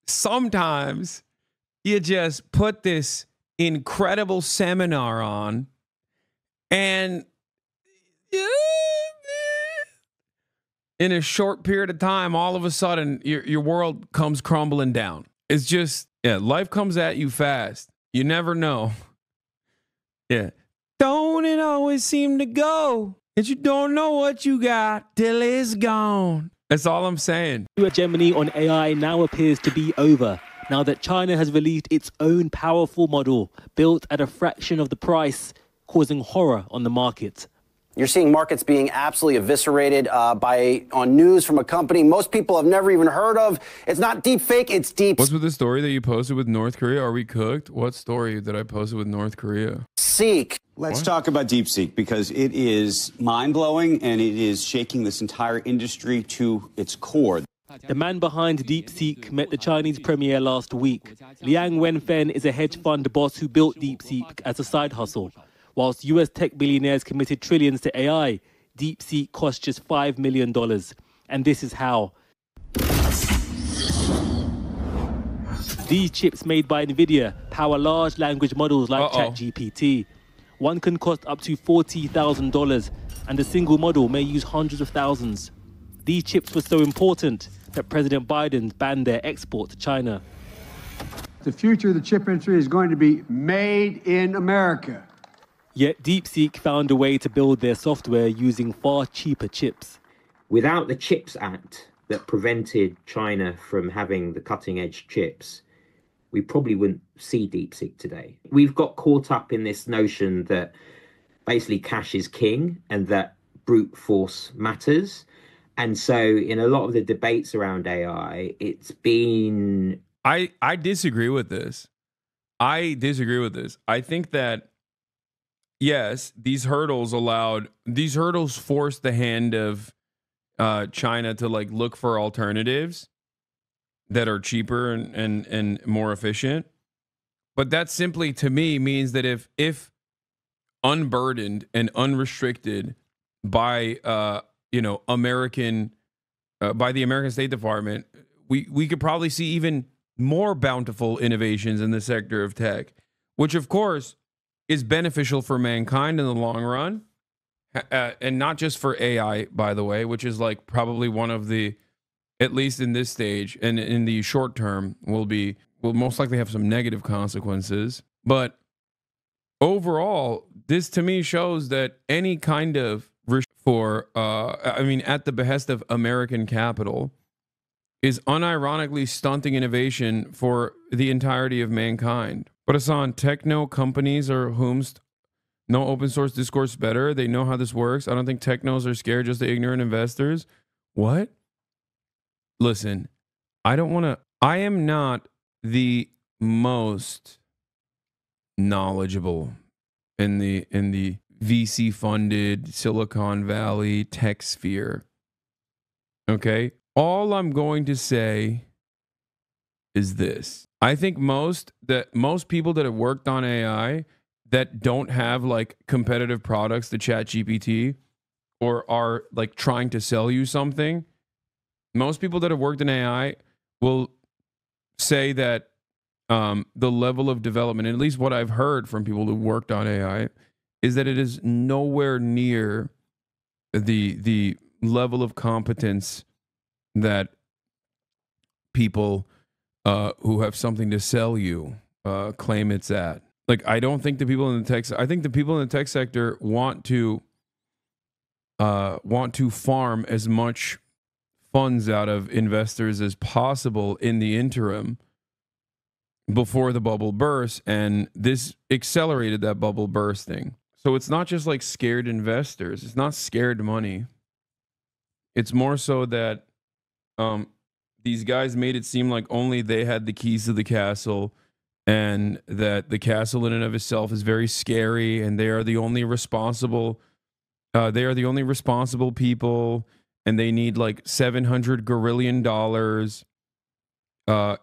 sometimes you just put this incredible seminar on and in a short period of time, all of a sudden your world comes crumbling down. It's just, life comes at you fast. You never know. Yeah. Don't it always seem to go that you don't know what you got till it's gone. That's all I'm saying. Hegemony on AI now appears to be over, now that China has released its own powerful model built at a fraction of the price, causing horror on the market. You're seeing markets being absolutely eviscerated on news from a company most people have never even heard of. It's not deep fake, it's deep. What's with the story that you posted with North Korea? Are we cooked? What story did I post with North Korea? Seek. Let's talk about DeepSeek because it is mind-blowing and it is shaking this entire industry to its core. The man behind DeepSeek met the Chinese premier last week. Liang Wenfen is a hedge fund boss who built DeepSeek as a side hustle. Whilst US tech billionaires committed trillions to AI, DeepSeek cost just $5 million. And this is how. These chips made by NVIDIA power large language models like ChatGPT. One can cost up to $40,000, and a single model may use hundreds of thousands. These chips were so important that President Biden banned their export to China. The future of the chip industry is going to be made in America. Yet DeepSeek found a way to build their software using far cheaper chips. Without the CHIPS Act that prevented China from having the cutting-edge chips, we probably wouldn't see DeepSeek today. We've got caught up in this notion that basically cash is king and that brute force matters. And so in a lot of the debates around AI, it's been... I disagree with this. I think that yes, these hurdles forced the hand of China to like look for alternatives that are cheaper and more efficient. But that simply to me means that if unburdened and unrestricted by American by the American State Department, we could probably see even more bountiful innovations in the sector of tech, which of course is beneficial for mankind in the long run, and not just for AI, by the way, which is like probably one of the, at least in this stage and in the short term, will most likely have some negative consequences. But overall, this to me shows that any kind of at the behest of American capital is unironically stunting innovation for the entirety of mankind. But Hasan, techno companies are whomst no open source discourse better. They know how this works. I don't think technos are scared, just the ignorant investors. What? Listen, I am not the most knowledgeable in the VC funded Silicon Valley tech sphere. Okay? All I'm going to say is this. I think most people that have worked on AI that don't have like competitive products to ChatGPT or are like trying to sell you something, most people that have worked in AI will say that the level of development, at least what I've heard from people who worked on AI, is that it is nowhere near the level of competence that people who have something to sell you claim it's at. Like, I don't think the people in the tech, I think the people in the tech sector want to farm as much funds out of investors as possible in the interim before the bubble bursts, and this accelerated that bubble bursting. So it's not just like scared investors. It's not scared money. It's more so that these guys made it seem like only they had the keys to the castle, and that the castle in and of itself is very scary, and they are the only responsible. They are the only responsible people, and they need like $700 gazillion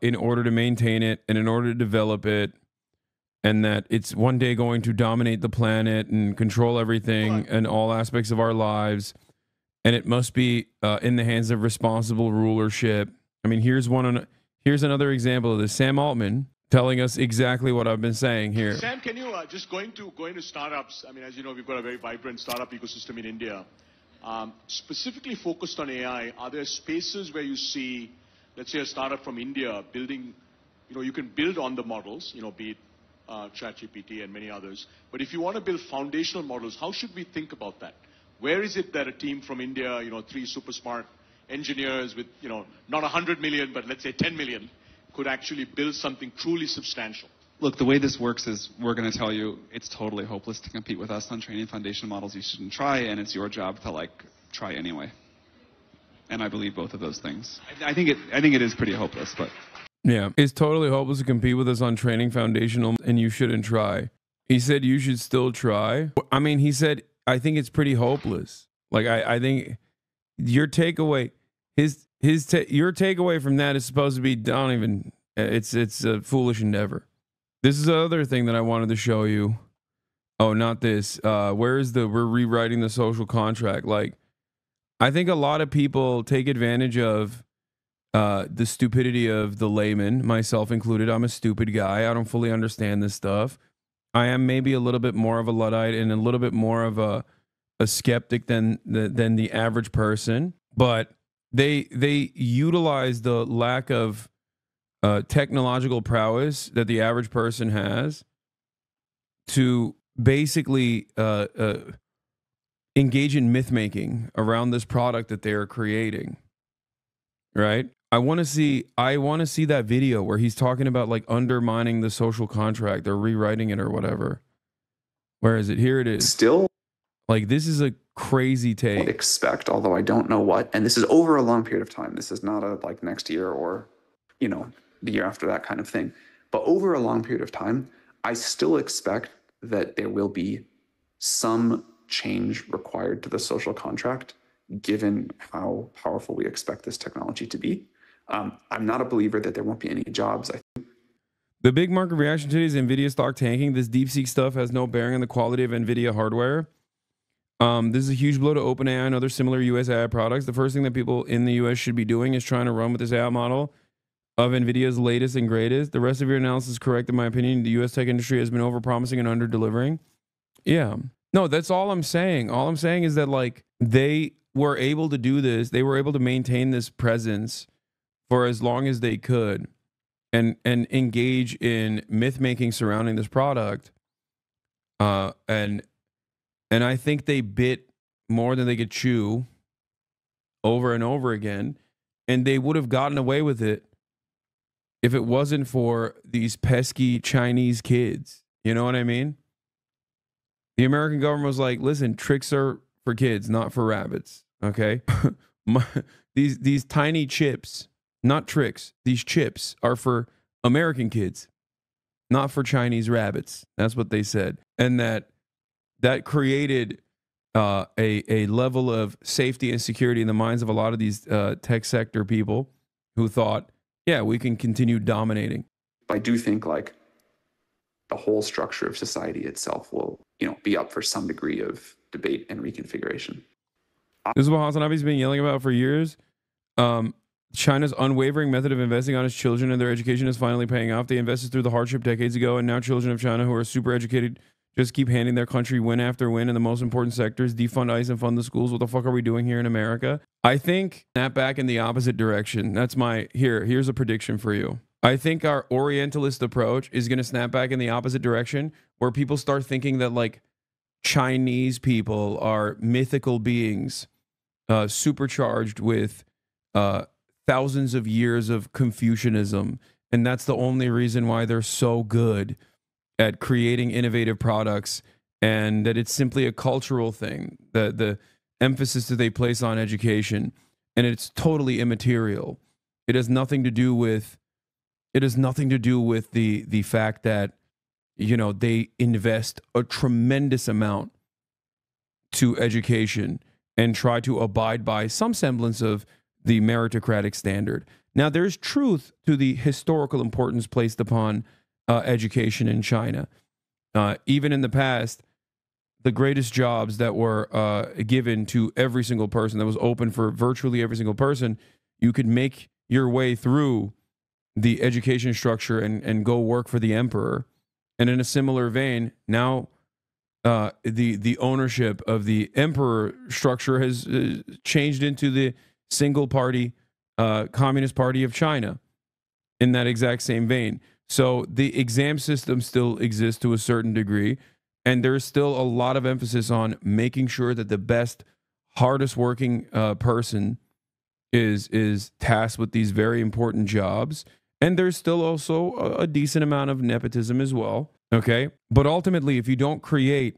in order to maintain it and in order to develop it, and that it's one day going to dominate the planet and control everything and all aspects of our lives. and it must be in the hands of responsible rulership. I mean, here's another example of this. Sam Altman telling us exactly what I've been saying here. Sam, can you just going to startups? I mean, as you know, we've got a very vibrant startup ecosystem in India. Specifically focused on AI, are there spaces where you see, let's say, a startup from India building, you can build on the models, be it ChatGPT and many others. But if you want to build foundational models, how should we think about that? Where is it that a team from India, 3 super smart engineers with, not 100 million, but let's say 10 million, could actually build something truly substantial? Look, the way this works is we're going to tell you it's totally hopeless to compete with us on training foundation models. You shouldn't try, and it's your job to try anyway. And I believe both of those things. I think it is pretty hopeless, but yeah, it's totally hopeless to compete with us on training foundational, and you shouldn't try. He said you should still try. I mean, he said I think it's pretty hopeless. I think your takeaway, your takeaway from that is supposed to be it's a foolish endeavor. This is the other thing that I wanted to show you. Oh, not this. We're rewriting the social contract. I think a lot of people take advantage of the stupidity of the layman, myself included. I'm a stupid guy. I don't fully understand this stuff. I am maybe a little bit more of a Luddite and a little bit more of a skeptic than the average person. But they utilize the lack of technological prowess that the average person has to basically engage in myth making around this product that they are creating. Right? I want to see that video where he's talking about undermining the social contract or rewriting it or whatever. Where is it? Here it is. Still, this is a crazy take. Expect, although I don't know what, and this is over a long period of time. This is not a next year or the year after that kind of thing. But over a long period of time, I still expect that there will be some change required to the social contract, given how powerful we expect this technology to be. I'm not a believer that there won't be any jobs. The big market reaction today is NVIDIA stock tanking. This DeepSeek stuff has no bearing on the quality of NVIDIA hardware. This is a huge blow to OpenAI and other similar US AI products. The first thing that people in the US should be doing is trying to run with this AI model of NVIDIA's latest and greatest. The rest of your analysis is correct, in my opinion. The US tech industry has been overpromising and under-delivering. Yeah. No, that's all I'm saying. All I'm saying is that they were able to do this. They were able to maintain this presence for as long as they could and engage in myth making surrounding this product. And I think they bit more than they could chew over and over again. And they would have gotten away with it if it wasn't for these pesky Chinese kids. You know what I mean? The American government was like, listen, tricks are for kids, not for rabbits. Okay? These tiny chips, not tricks, these chips are for American kids, not for Chinese rabbits. That's what they said. And that created a level of safety and security in the minds of a lot of these tech sector people who thought, yeah, we can continue dominating. I do think the whole structure of society itself will, be up for some degree of debate and reconfiguration. This is what HasanAbi's been yelling about for years. China's unwavering method of investing on its children and their education is finally paying off. They invested through the hardship decades ago, and now children of China who are super educated just keep handing their country win after win in the most important sectors. Defund ICE and fund the schools. What the fuck are we doing here in America? I think snap back in the opposite direction. That's here's a prediction for you. I think our Orientalist approach is going to snap back in the opposite direction, where people start thinking that Chinese people are mythical beings, supercharged with thousands of years of Confucianism. And that's the only reason why they're so good at creating innovative products, and that it's simply a cultural thing, the emphasis that they place on education, and it's totally immaterial. It has nothing to do with the fact that they invest a tremendous amount to education and try to abide by some semblance of the meritocratic standard. Now, there's truth to the historical importance placed upon education in China. Even in the past, the greatest jobs that were given to every single person, that was open for virtually every single person, you could make your way through the education structure and go work for the emperor. And in a similar vein, now the ownership of the emperor structure has changed into the single party Communist Party of China in that exact same vein. So the exam system still exists to a certain degree, and there's still a lot of emphasis on making sure that the best, hardest working person is tasked with these very important jobs. And there's still also a decent amount of nepotism as well. Okay. But ultimately, if you don't create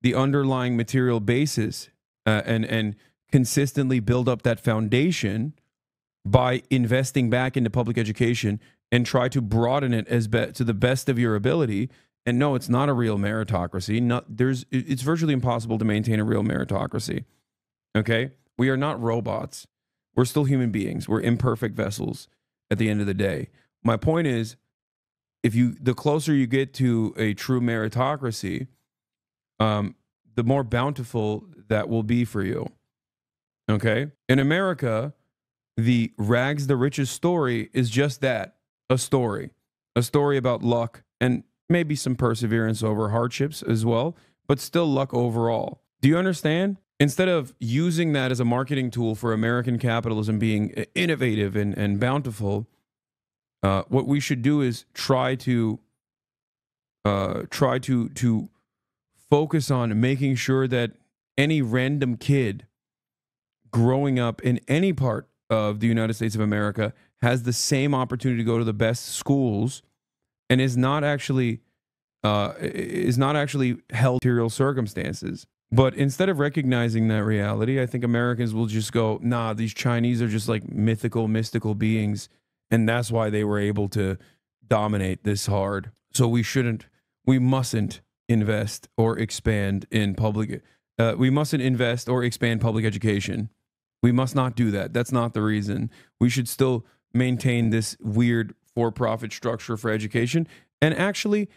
the underlying material basis and consistently build up that foundation by investing back into public education and try to broaden it to the best of your ability. And no, it's not a real meritocracy. It's virtually impossible to maintain a real meritocracy. Okay. We are not robots. We're still human beings. We're imperfect vessels at the end of the day. My point is, the closer you get to a true meritocracy, the more bountiful that will be for you. Okay? In America, the rags the riches story is just that, a story about luck and maybe some perseverance over hardships as well, but still luck overall. Do you understand? Instead of using that as a marketing tool for American capitalism being innovative and bountiful, what we should do is try to focus on making sure that any random kid growing up in any part of the United States of America has the same opportunity to go to the best schools and is not actually held material circumstances. But instead of recognizing that reality, I think Americans will just go, nah, these Chinese are just like mystical beings, and that's why they were able to dominate this hard. So we mustn't invest or expand in public. We mustn't invest or expand public education. We must not do that. That's not the reason. We should still maintain this weird for-profit structure for education and actually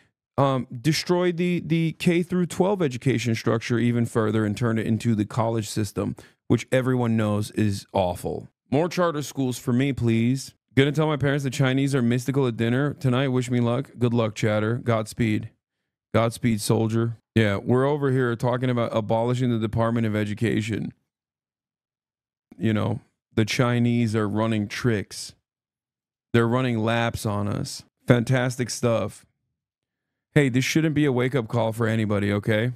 destroy the K through 12 education structure even further and turn it into the college system, which everyone knows is awful. More charter schools for me, please. Gonna tell my parents the Chinese are mystical at dinner tonight. Wish me luck. Good luck, chatter. Godspeed. Godspeed, soldier. Yeah, we're over here talking about abolishing the Department of Education. You know, the Chinese are running tricks. They're running laps on us. Fantastic stuff. Hey, this shouldn't be a wake-up call for anybody, okay?